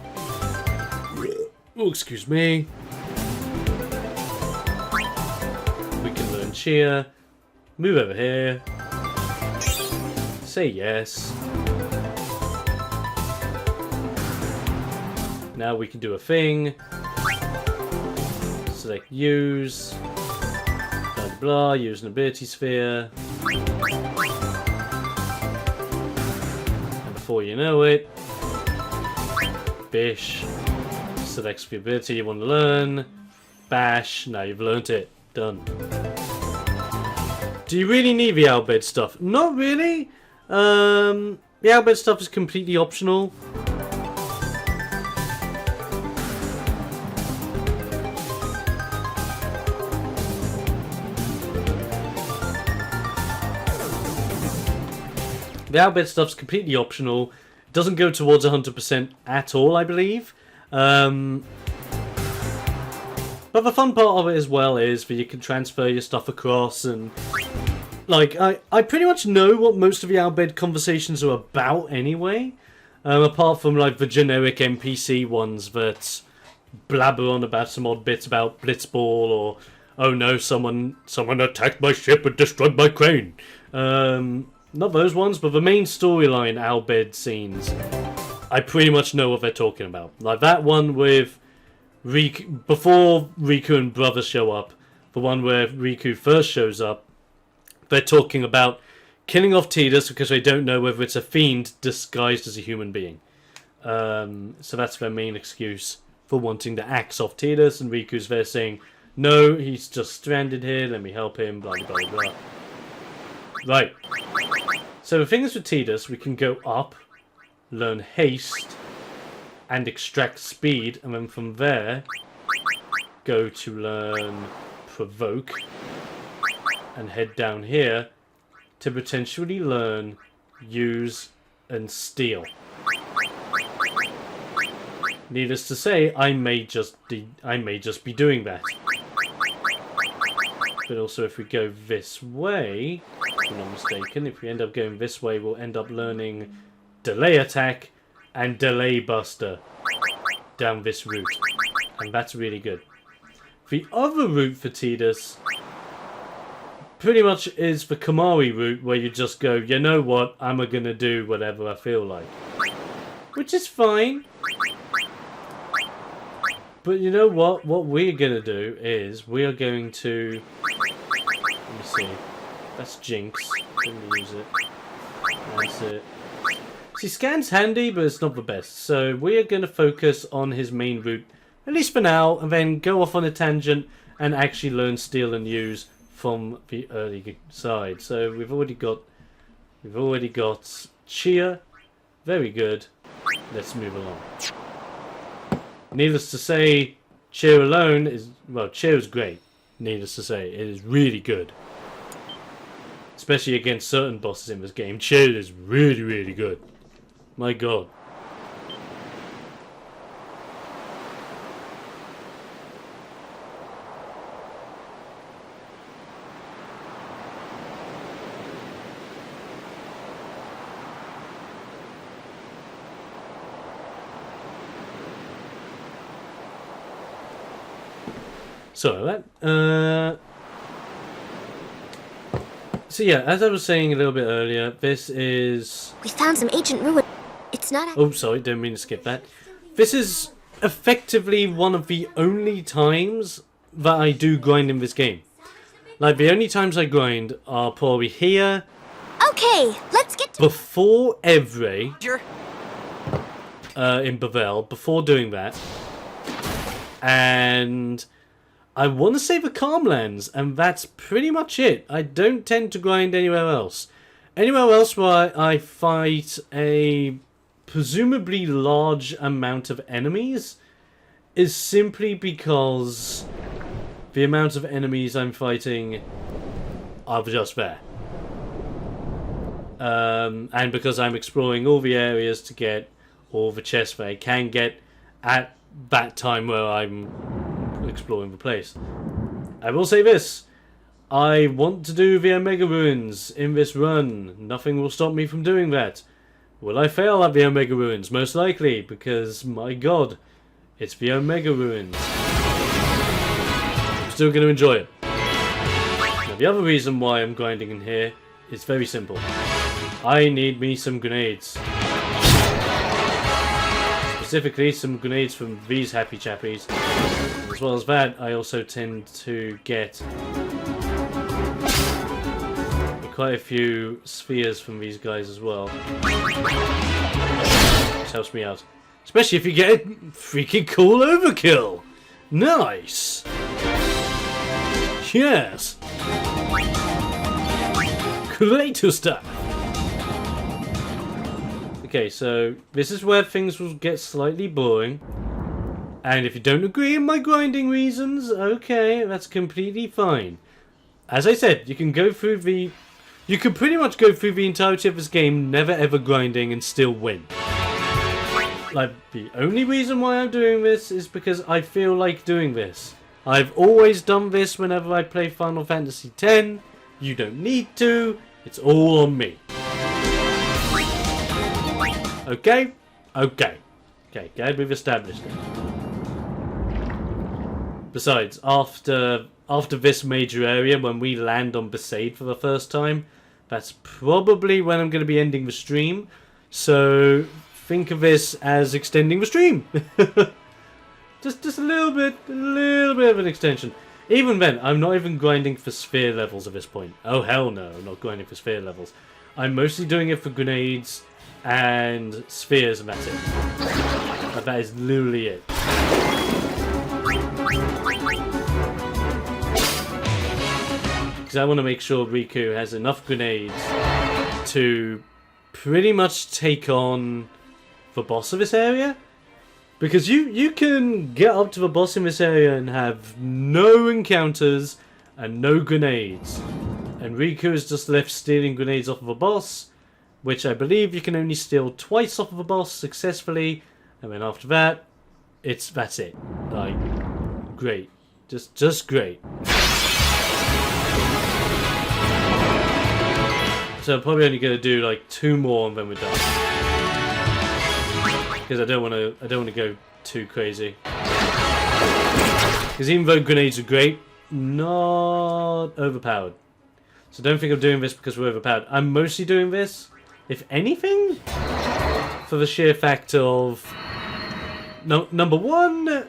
Oh, excuse me. We can learn cheer. Move over here. Say yes. Now we can do a thing. Select use. Blah blah blah. Use an ability sphere. And before you know it, bish. Selects the ability you want to learn. Bash. Now you've learnt it. Done. Do you really need the Albed stuff? Not really. The Albed stuff is completely optional. The Albed stuff's completely optional. It doesn't go towards 100% at all, I believe. But the fun part of it as well is that you can transfer your stuff across, and like I pretty much know what most of the Albed conversations are about anyway. Apart from like the generic NPC ones that blabber on about some odd bits about Blitzball, or oh no, someone attacked my ship and destroyed my crane. Not those ones, but the main storyline Albed scenes, I pretty much know what they're talking about. Like that one with Riku, before Riku and Brother show up, the one where Riku first shows up, they're talking about killing off Tidus because they don't know whether it's a fiend disguised as a human being. So that's their main excuse for wanting to axe off Tidus, and Riku's there saying, no, he's just stranded here, let me help him, blah blah blah blah. Right. So the thing is with Tidus, we can go up, learn haste, and extract speed, and then from there go to learn provoke, and head down here to potentially learn use and steal. Needless to say, I may just be doing that. But also, if we go this way, if I'm not mistaken, if we end up going this way, we'll end up learning delay attack and delay buster down this route, and that's really good. The other route for Tidus pretty much is the Kamari route, where you just go, you know what, I'm gonna do whatever I feel like, which is fine. But you know what we're gonna do is we are going to, let me see, that's Jinx, let me use it, that's it. See, Scan's handy, but it's not the best. So we are going to focus on his main route, at least for now, and then go off on a tangent and actually learn steal and use from the early side. So we've already got cheer, very good. Let's move along. Needless to say, cheer alone is, well, cheer is great. Needless to say, it is really good. Especially against certain bosses in this game, cheer is really, really good. My god. So yeah, as I was saying a little bit earlier, this is... We found some ancient ruin. It's not... Oh, sorry, didn't mean to skip that. This is effectively one of the only times that I do grind in this game. Like, the only times I grind are probably here. Okay, let's get to... Before Evre, in Bavel, before doing that. And I want to say the Calmlands, and that's pretty much it. I don't tend to grind anywhere else. Anywhere else where I fight a presumably large amount of enemies is simply because the amount of enemies I'm fighting are just there. And because I'm exploring all the areas to get all the chests that I can get at that time where I'm exploring the place. I will say this. I want to do the Omega Ruins in this run. Nothing will stop me from doing that. Will I fail at the Omega Ruins? Most likely, because, my god, it's the Omega Ruins. I'm still going to enjoy it. Now, the other reason why I'm grinding in here is very simple. I need me some grenades. Specifically, some grenades from these happy chappies. As well as that, I also tend to get quite a few spheres from these guys as well. Which helps me out. Especially if you get freaking cool overkill! Nice! Yes! Great stuff! Okay, so this is where things will get slightly boring. And if you don't agree with my grinding reasons, okay, that's completely fine. As I said, you can go through the... You can pretty much go through the entirety of this game never ever grinding and still win. Like, the only reason why I'm doing this is because I feel like doing this. I've always done this whenever I play Final Fantasy X. You don't need to. It's all on me. Okay? Okay. Okay, glad we've established it. Besides, after this major area, when we land on Besaid for the first time, that's probably when I'm going to be ending the stream. So think of this as extending the stream. just a little bit of an extension. Even then, I'm not even grinding for sphere levels at this point. Oh hell no, I'm not grinding for sphere levels. I'm mostly doing it for grenades and spheres, and that's it. And that is literally it. Because I want to make sure Riku has enough grenades to pretty much take on the boss of this area. Because you can get up to the boss in this area and have no encounters and no grenades. And Riku is just left stealing grenades off of a boss, which I believe you can only steal twice off of a boss successfully. And then after that, that's it. Like, great. Just great. So I'm probably only going to do like 2 more and then we're done. Because I don't want to go too crazy. Because even though grenades are great, not overpowered. So don't think I'm doing this because we're overpowered. I'm mostly doing this, if anything, for the sheer fact of number one,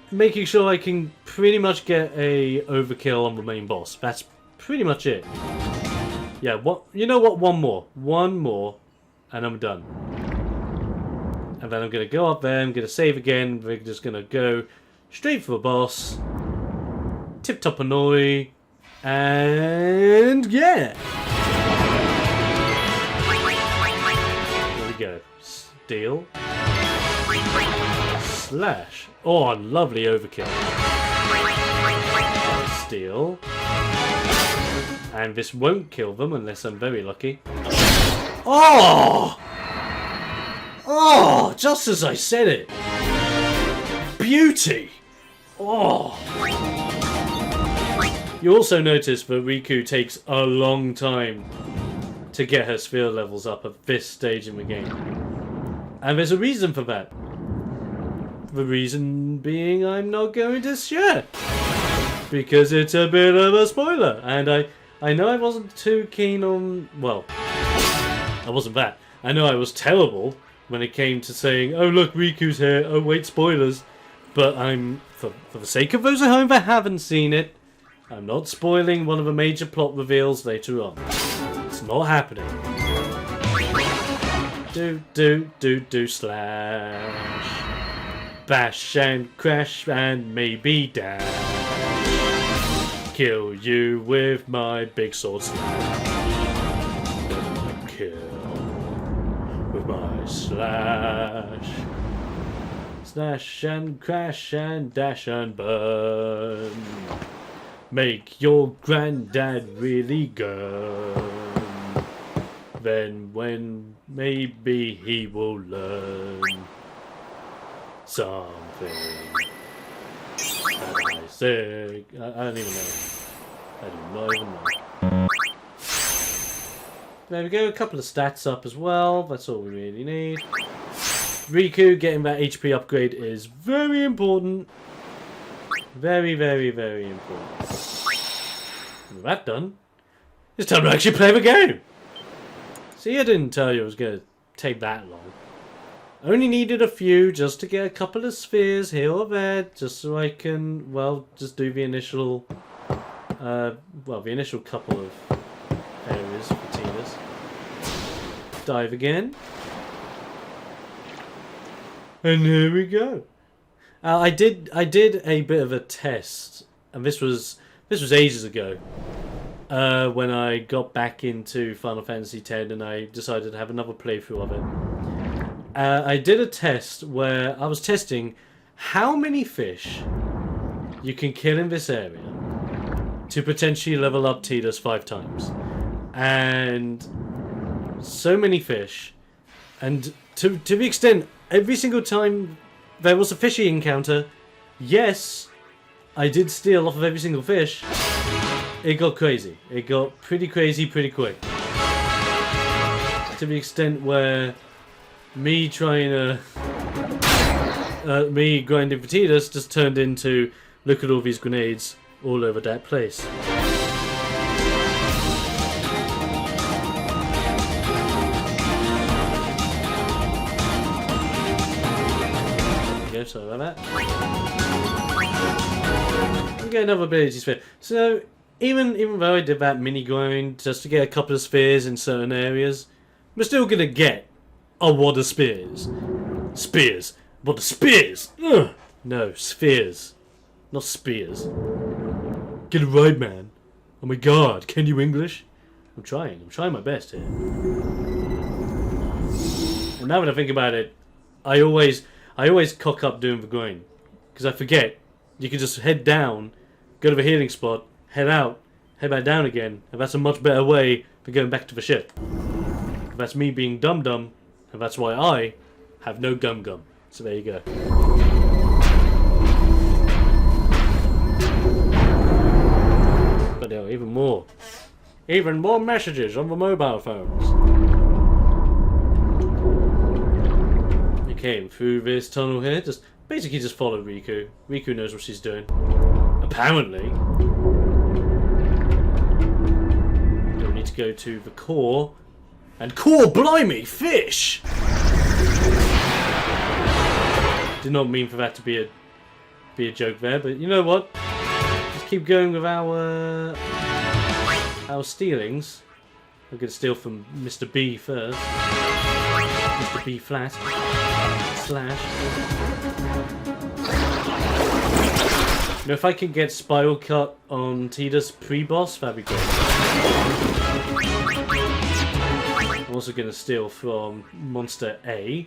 making sure I can pretty much get a overkill on the main boss. That's pretty much it. Yeah, you know what? One more, and I'm done. And then I'm going to go up there, I'm going to save again, we're just going to go straight for the boss, tip-top annoy, and yeah! There we go. Steal. Slash. Oh, lovely overkill. Steal. And this won't kill them unless I'm very lucky. Oh! Oh! Just as I said it! Beauty! Oh! You also notice that Riku takes a long time to get her sphere levels up at this stage in the game. And there's a reason for that. The reason being I'm not going to share. Because it's a bit of a spoiler. And I know I wasn't too keen on... Well, I wasn't that. I know I was terrible when it came to saying, oh look, Riku's here, oh wait, spoilers. But I'm, for the sake of those at home that haven't seen it, I'm not spoiling one of the major plot reveals later on. It's not happening. Do slash. Bash and crash and maybe dash. Kill you with my big sword slash. Kill with my slash. Slash and crash and dash and burn. Make your granddad really gurn. Then when maybe he will learn something. I say, I don't even know. I do not even know. There we go, a couple of stats up as well. That's all we really need. Riku getting that HP upgrade is very important. Very, very, very important. With that done, it's time to actually play the game. See, I didn't tell you it was going to take that long. Only needed a few just to get a couple of spheres here or there, just so I can, well, just do the initial, the initial couple of areas for Tinas. Dive again. And here we go. I did a bit of a test, and this was ages ago. When I got back into Final Fantasy X and I decided to have another playthrough of it. I did a test where I was testing how many fish you can kill in this area to potentially level up Tidus 5 times. And so many fish, and to the extent every single time there was a fishy encounter, yes, I did steal off of every single fish. It got crazy. It got pretty crazy pretty quick. To the extent where me trying to me grinding for Tidus just turned into, look at all these grenades all over that place. Sorry about that. We get another ability sphere. So even though I did that mini grind just to get a couple of spheres in certain areas, we're still gonna get a wad of spears. Spears. What are spears? Ugh. No, spheres. Not spears. Get it right, man. Oh my god, can you English? I'm trying my best here. And now that I think about it, I always cock up doing the grind, because I forget you can just head down, go to the healing spot, head out, head back down again, and that's a much better way than going back to the ship. That's me being dumb, and that's why I have no gum. So there you go. But there are even more messages on the mobile phones. Okay, through this tunnel here, basically just follow Riku. Riku knows what she's doing. Apparently. Don't need to go to the core. And core, blimey, fish! Did not mean for that to be a joke there, but you know what? Just keep going with our stealings. I'm gonna steal from Mr. B first. Mr. B flat. Slash. You know, if I can get Spiral Cut on Tidus pre-boss, that'd be great. I'm also going to steal from Monster A,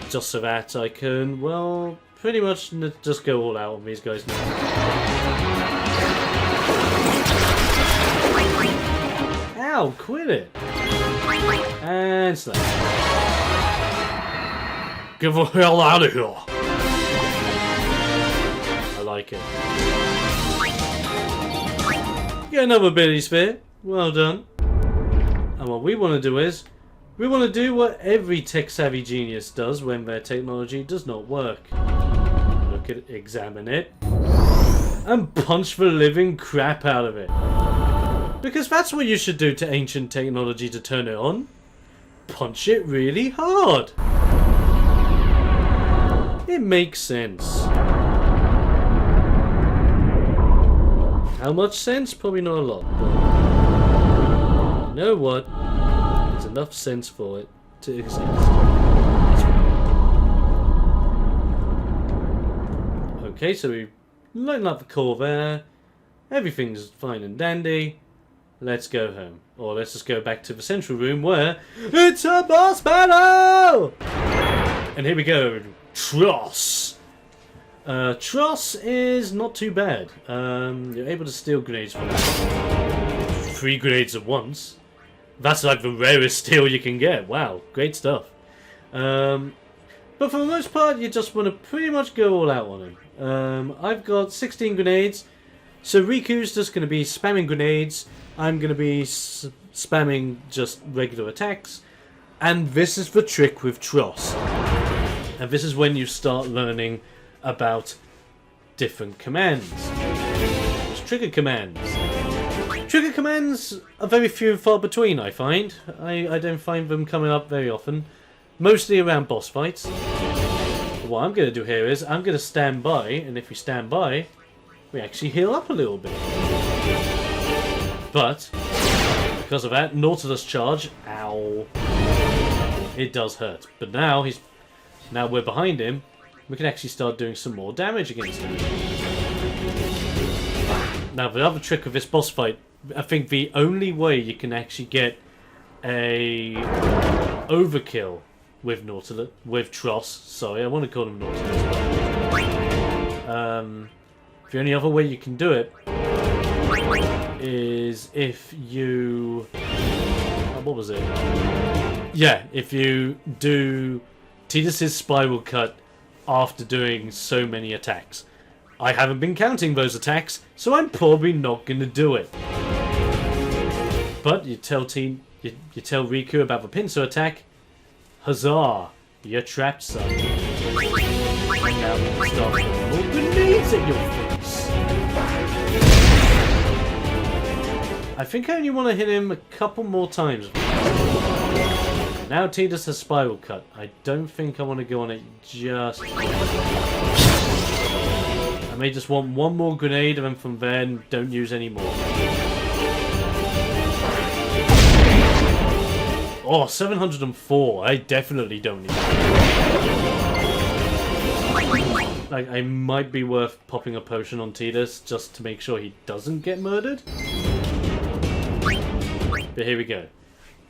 just so that I can, well, pretty much just go all out on these guys now. Ow, quit it! And slash. Get the hell out of here! I like it. Get another ability sphere. Well done. And what we want to do is, we want to do what every tech-savvy genius does when their technology does not work. Look at it, examine it, and punch the living crap out of it. Because that's what you should do to ancient technology to turn it on. Punch it really hard. It makes sense. How much sense? Probably not a lot, but you know what? There's enough sense for it to exist. Okay, so we lighten up the core there. Everything's fine and dandy. Let's go home. Or let's just go back to the central room where it's a boss battle! And here we go. Tross. Tross is not too bad. You're able to steal grenades from 3 grenades at once. That's like the rarest steal you can get. Wow, great stuff. But for the most part, you just want to pretty much go all out on him. I've got 16 grenades, so Riku's just going to be spamming grenades I'm going to be spamming just regular attacks. And this is the trick with Tross. And this is when you start learning about different commands. It's trigger commands. Trigger commands are very few and far between, I find. I don't find them coming up very often. Mostly around boss fights. But what I'm going to do here is I'm going to stand by, and if we stand by, we actually heal up a little bit. But, because of that, Nautilus charge, ow, it does hurt. But now we're behind him, we can actually start doing some more damage against him. Now the other trick of this boss fight, I think the only way you can actually get a overkill with Tross, sorry, I want to call him Nautilus. The only other way you can do it is if you... what was it? Yeah, if you do Tidus's Spiral Cut after doing so many attacks. I haven't been counting those attacks, so I'm probably not going to do it. But you tell Riku about the pincer attack. Huzzah! You're trapped, son. Now start throwing more grenades at your face. I think I only want to hit him a couple more times. Now Tidus has Spiral Cut. I don't think I want to go on it just... I may just want one more grenade and then from then don't use any more. Oh, 704. I definitely don't need that. Like, I might be worth popping a potion on Tidus just to make sure he doesn't get murdered. But here we go.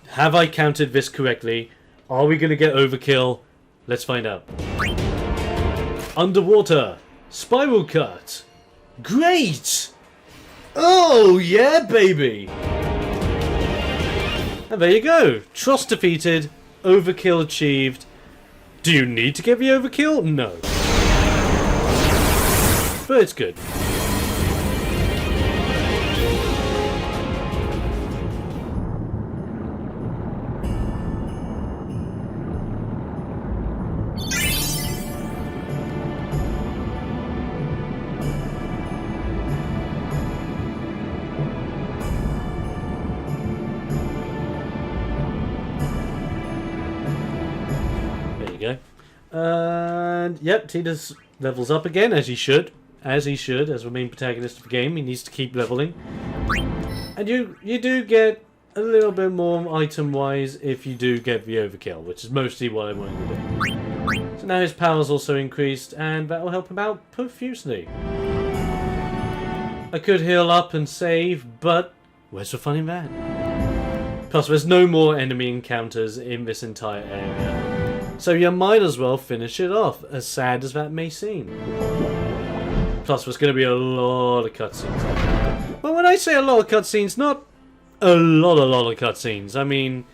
Have I counted this correctly? Are we going to get overkill? Let's find out. Underwater. Spiral Cut. Great! Oh, yeah, baby! And there you go. Tross defeated. Overkill achieved. Do you need to get the overkill? No. But it's good. And yep, Tidus levels up again, as he should. As the main protagonist of the game. He needs to keep leveling. And you do get a little bit more item-wise if you do get the overkill, which is mostly what I wanted to do. So now his power's also increased, and that will help him out profusely. I could heal up and save, but where's the fun in that? Plus, there's no more enemy encounters in this entire area. So you might as well finish it off, as sad as that may seem. Plus, there's going to be a lot of cutscenes. But when I say a lot of cutscenes, not a lot of cutscenes. I mean,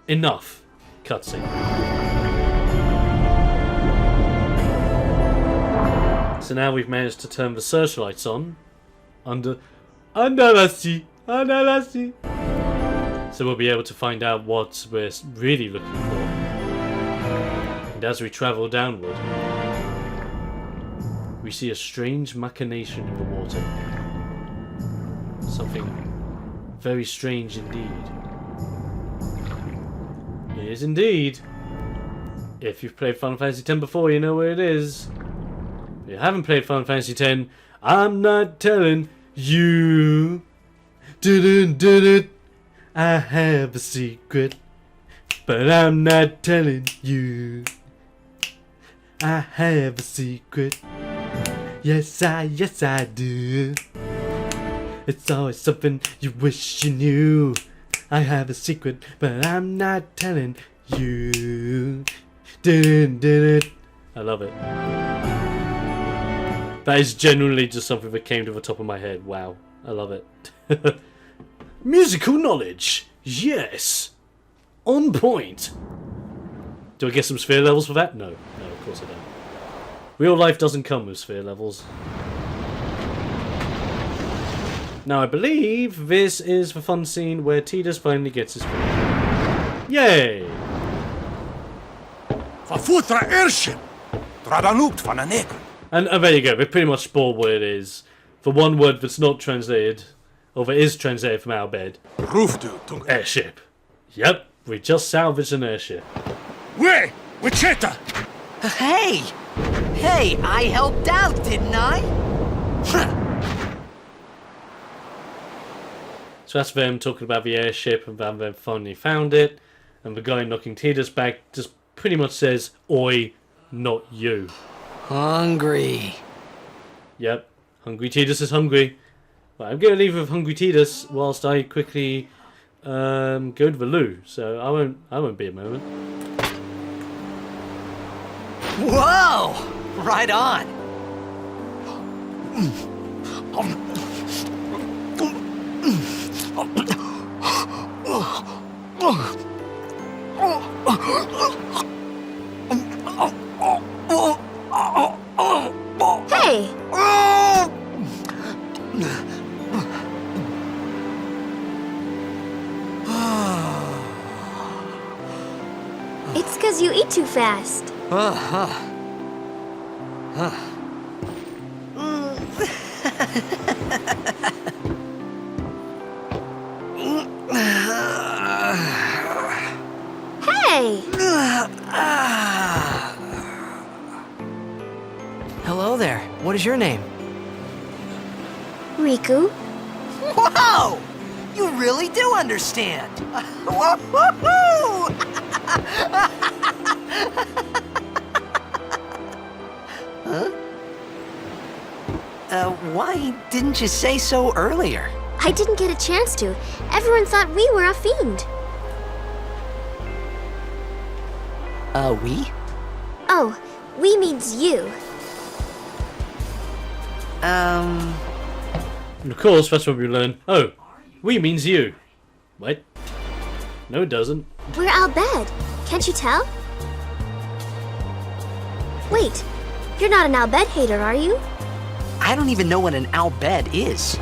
enough cutscenes. So now we've managed to turn the searchlights on. Under the sea. So we'll be able to find out what we're really looking for. And as we travel downward, we see a strange machination in the water. Something very strange indeed. It is indeed. If you've played Final Fantasy X before, you know where it is. If you haven't played Final Fantasy X, I'm not telling you. I have a secret, but I'm not telling you. I have a secret. Yes, I do. It's always something you wish you knew. I have a secret, but I'm not telling you. I love it. That is genuinely just something that came to the top of my head. Wow, I love it. Musical knowledge, yes, on point. Do I get some sphere levels for that? No, of course I don't. Real life doesn't come with sphere levels. Now I believe this is the fun scene where Tidus finally gets his freedom. Yay! Verfutra airship! Dradanukt van een ekel. And there you go, they pretty much spoil what it is. The one word that's not translated, or that is translated from our bed. Roefdu tung. Airship. Yep, we just salvaged an airship. Wee! Wichita! Hey! Hey, I helped out, didn't I? So that's them talking about the airship and that they've finally found it. And the guy knocking Tidus back just pretty much says, "Oi, not you." Hungry. Yep, Hungry Tidus is hungry. Right, I'm going to leave with Hungry Tidus whilst I quickly go to the loo. So I won't be a moment. Whoa! Right on. Hey! It's because you eat too fast. Hey! Hello there. What is your name? Riku? Whoa! You really do understand. Woo-hoo-hoo! Huh? Why didn't you say so earlier? I didn't get a chance to. Everyone thought we were a fiend. We? Oh, we means you. And of course, that's when we learn, oh, we means you. What? No, it doesn't. We're Al Bhed. Can't you tell? Wait, you're not an Al Bhed hater, are you? I don't even know what an Al Bhed is.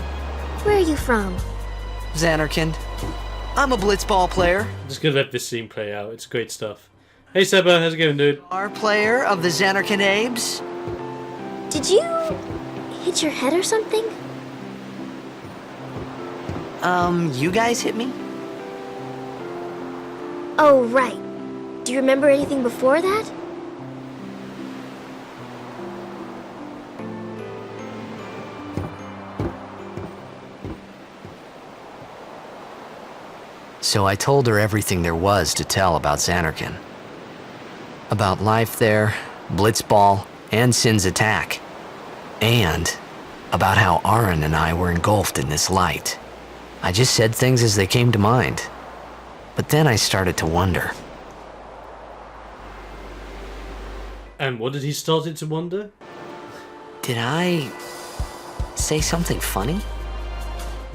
Where are you from? Xanarkand. I'm a blitzball player. I'm just gonna let this scene play out. It's great stuff. Hey Seba, how's it going, dude? Our player of the Xanarkand Abes. Did you hit your head or something? You guys hit me? Oh, right. Do you remember anything before that? So I told her everything there was to tell about Xanarkand. About life there, Blitzball, and Sin's attack. And about how Aaron and I were engulfed in this light. I just said things as they came to mind. But then I started to wonder. And what did he start to wonder? Did I say something funny?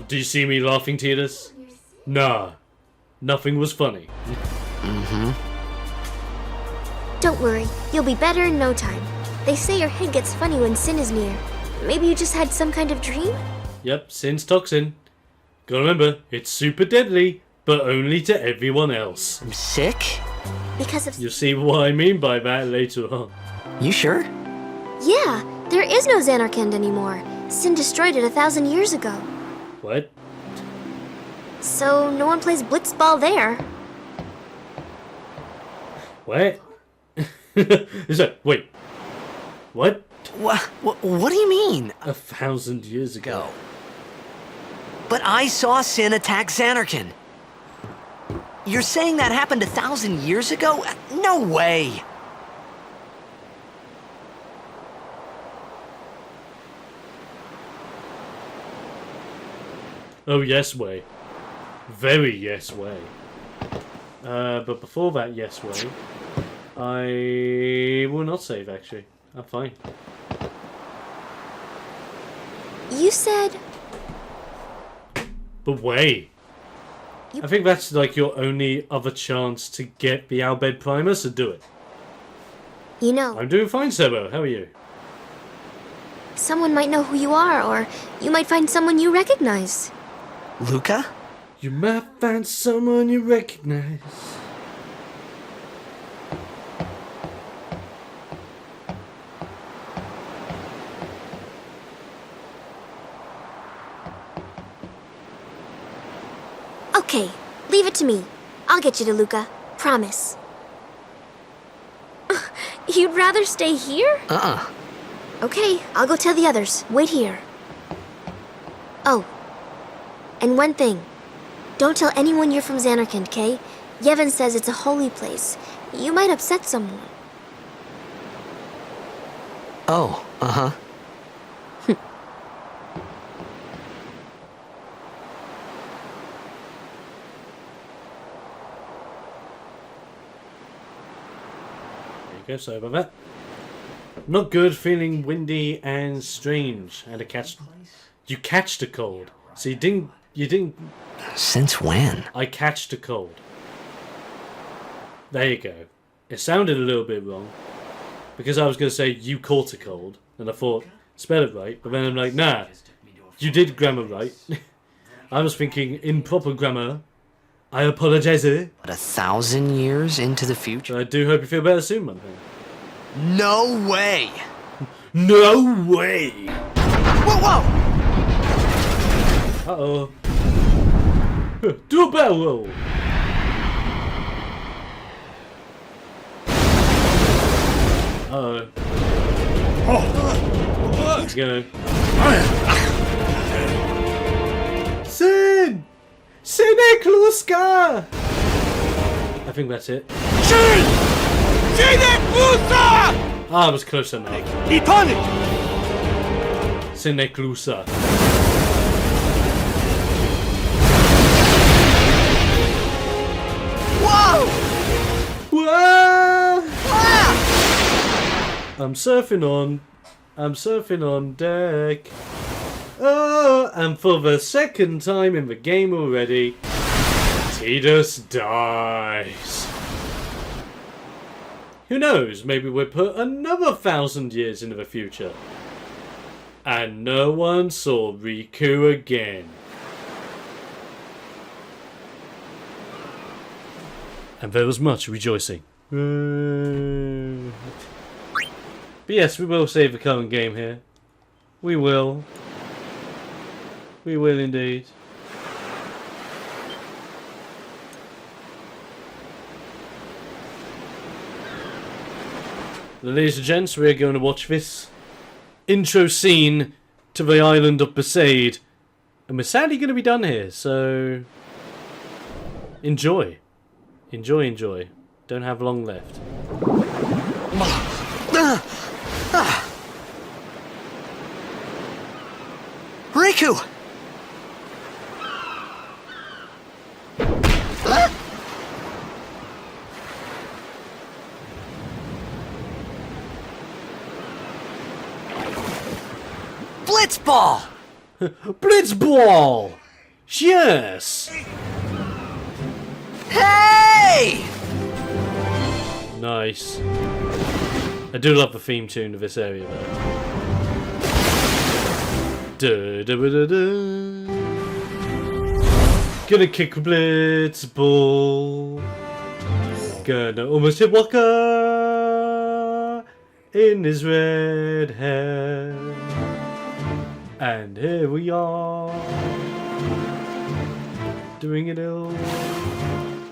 Do you see me laughing, Tidus? Nah, nothing was funny. Don't worry, you'll be better in no time. They say your head gets funny when Sin is near. Maybe you just had some kind of dream? Yep, Sin's toxin. Gotta remember, it's super deadly, but only to everyone else. I'm sick? Because of... You'll see what I mean by that later on. You sure? Yeah, there is no Xanarkand anymore. Sin destroyed it 1,000 years ago. What? So no one plays blitzball there. What? Is that... Wait. What? What do you mean? 1,000 years ago. But I saw Sin attack Xanarkand. You're saying that happened 1,000 years ago? No way! Oh, yes way. Very yes way. But before that yes way, I will not save, actually. I'm fine. You said... But wait. I think that's like your only other chance to get the Al Bhed Primer, so do it. You know... I'm doing fine, Sebo. How are you? Someone might know who you are, or you might find someone you recognize. Luca? You might find someone you recognize. Okay, leave it to me. I'll get you to Luca. Promise. You'd rather stay here? Okay, I'll go tell the others. Wait here. Oh, and one thing. Don't tell anyone you're from Xanarkand, okay? Yevon says it's a holy place. You might upset someone. Oh, uh-huh. Okay, sorry about that. Not good, feeling windy and strange. And you catched a cold. So you didn't. Since when? I catched a cold. There you go. It sounded a little bit wrong. Because I was going to say you caught a cold. And I thought, spell it right. But then I'm like, nah. You did grammar right. I was thinking in proper grammar. I apologize. But 1,000 years into the future? I do hope you feel better soon, man. No way! No way! Whoa, whoa! Uh-oh. Do a barrel roll! Uh-oh. Let's go. Sin! Sine Kluska! I think that's it. Ah, I was close enough. Sine Klusa. Whoa! Whoa! I'm surfing on deck. Oh, and for the second time in the game already, Tidus dies. Who knows, maybe we'll put another 1,000 years into the future. And no one saw Riku again. And there was much rejoicing. But yes, we will save the current game here. We will. We will indeed. Ladies and gents, we are going to watch this intro scene to the island of Besaid. And we're sadly going to be done here, so enjoy. Enjoy, enjoy. Don't have long left. Riku! Blitzball! Blitzball! Yes! Hey! Nice. I do love the theme tune of this area though. Gonna kick Blitzball. Gonna almost hit Walker in his red hair. And here we are, doing it all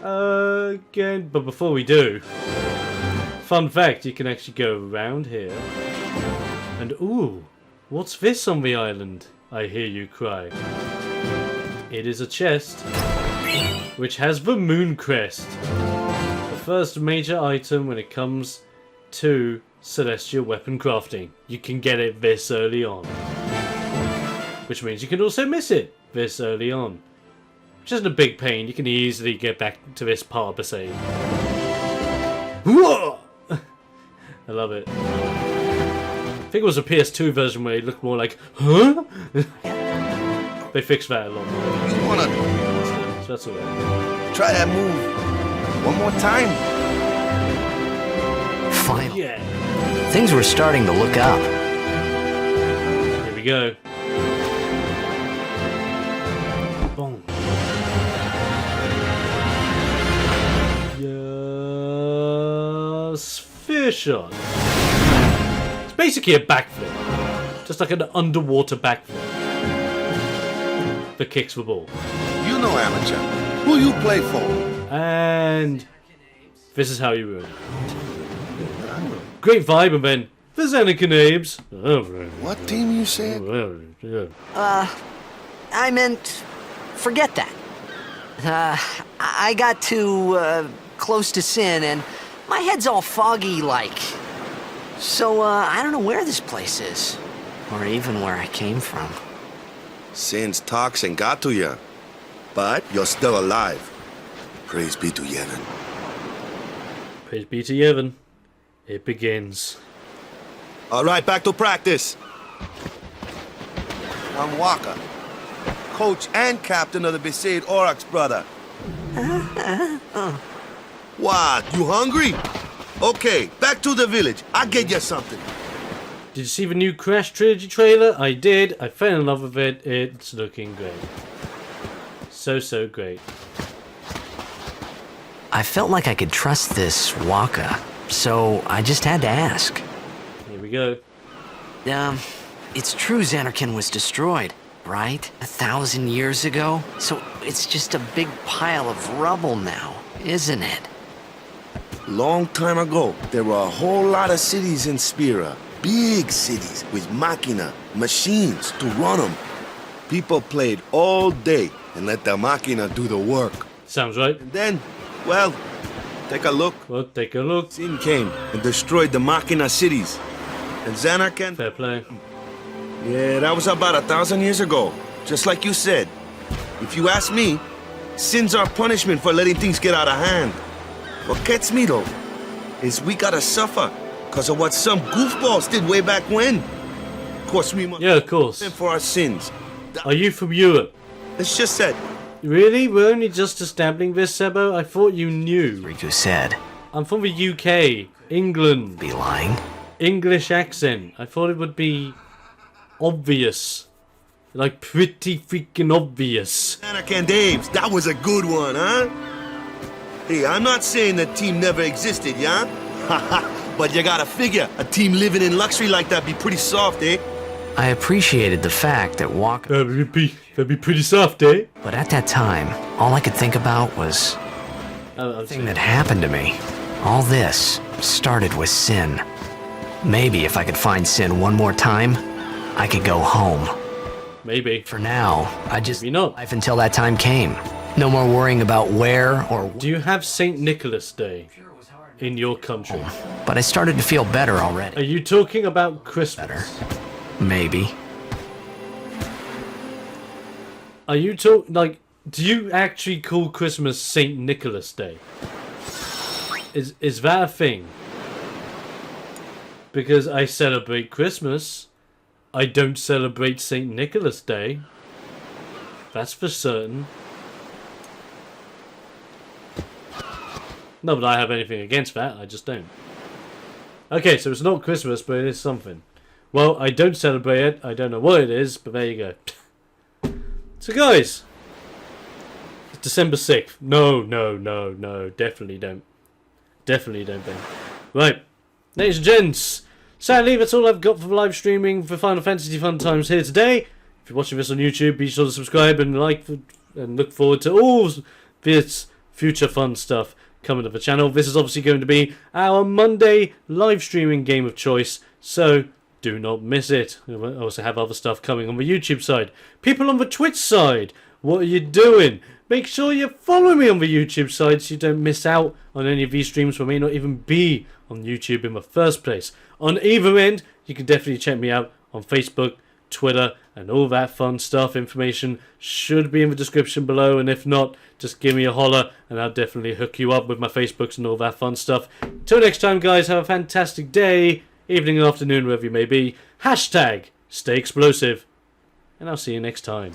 again. But before we do, fun fact, you can actually go around here. And ooh, what's this on the island? I hear you cry. It is a chest, which has the moon crest. The first major item when it comes to celestial weapon crafting. You can get it this early on. Which means you can also miss it this early on. Which isn't a big pain, you can easily get back to this part per se. Whoa! I love it. I think it was a PS2 version where it looked more like, huh? They fixed that a lot more. You wanna So that's alright. try that move one more time? Finally. Yeah. Things were starting to look up. go. Boom. Yes, fear shot. It's basically a backflip, just like an underwater backflip that kicks the ball. You know, amateur. Who you play for? And this is how you ruin it. Great vibe, and then there's Anakin Abes. What team you said? I meant, forget that. I got too close to Sin, and my head's all foggy like. So, I don't know where this place is, or even where I came from. Sin's toxin got to you, but you're still alive. Praise be to Yevon. Praise be to Yevon. It begins. All right, back to practice. I'm Waka, coach and captain of the Besaid Aurochs, brother. What, you hungry? Okay, back to the village. I'll get you something. Did you see the new Crash Trilogy trailer? I did. I fell in love with it. It's looking great. So great. I felt like I could trust this Waka, so I just had to ask. Here we go. It's true Xanarkin was destroyed, right? 1,000 years ago? So it's just a big pile of rubble now, isn't it? Long time ago, there were a whole lot of cities in Spira. Big cities with machina, machines to run them. People played all day and let the machina do the work. Sounds right. And then, well, take a look. Well, take a look. Sin came and destroyed the machina cities. And Xanarkin... Fair play. Yeah, that was about 1,000 years ago. Just like you said. If you ask me, Sin's our punishment for letting things get out of hand. What gets me, though, is we gotta suffer because of what some goofballs did way back when. Of course, we must... Yeah, of course. ...for our sins. Are you from Europe? It's just said. Really? We're only just establishing this, Sebo? I thought you knew. Riku said. I'm from the UK. England. Be lying? English accent. I thought it would be obvious. Like, pretty freaking obvious. Anakin Daves, that was a good one, huh? Hey, I'm not saying the team never existed, yeah? Haha, but you gotta figure, a team living in luxury like that be pretty soft, eh? I appreciated the fact that Waka... That'd be pretty soft, eh? But at that time, all I could think about was... the thing that happened to me. All this started with Sin. Maybe if I could find Sin one more time, I could go home. Maybe. For now, I just... Maybe not. Life until that time came. No more worrying about where or... Do you have St. Nicholas Day in your country? But I started to feel better already. Are you talking about Christmas? Better. Maybe. Are you like, do you actually call Christmas St. Nicholas Day? Is that a thing? Because I celebrate Christmas. I don't celebrate St. Nicholas Day. That's for certain. Not that I have anything against that, I just don't. Okay, so it's not Christmas, but it is something. Well, I don't celebrate it. I don't know what it is, but there you go. So, guys, it's December 6th. No, definitely don't. Definitely don't, Ben. Right, ladies and gents, sadly, that's all I've got for live streaming for Final Fantasy Fun Times here today. If you're watching this on YouTube, be sure to subscribe and like, and look forward to all this future fun stuff coming to the channel. This is obviously going to be our Monday live streaming game of choice, so do not miss it. We also have other stuff coming on the YouTube side. People on the Twitch side, what are you doing? Make sure you follow me on the YouTube side so you don't miss out on any of these streams that may not even be on YouTube in the first place. On either end, you can definitely check me out on Facebook, Twitter, and all that fun stuff. Information should be in the description below, and if not, just give me a holler and I'll definitely hook you up with my Facebooks and all that fun stuff. Till next time, guys, have a fantastic day, evening, afternoon, wherever you may be. Hashtag stay explosive, and I'll see you next time.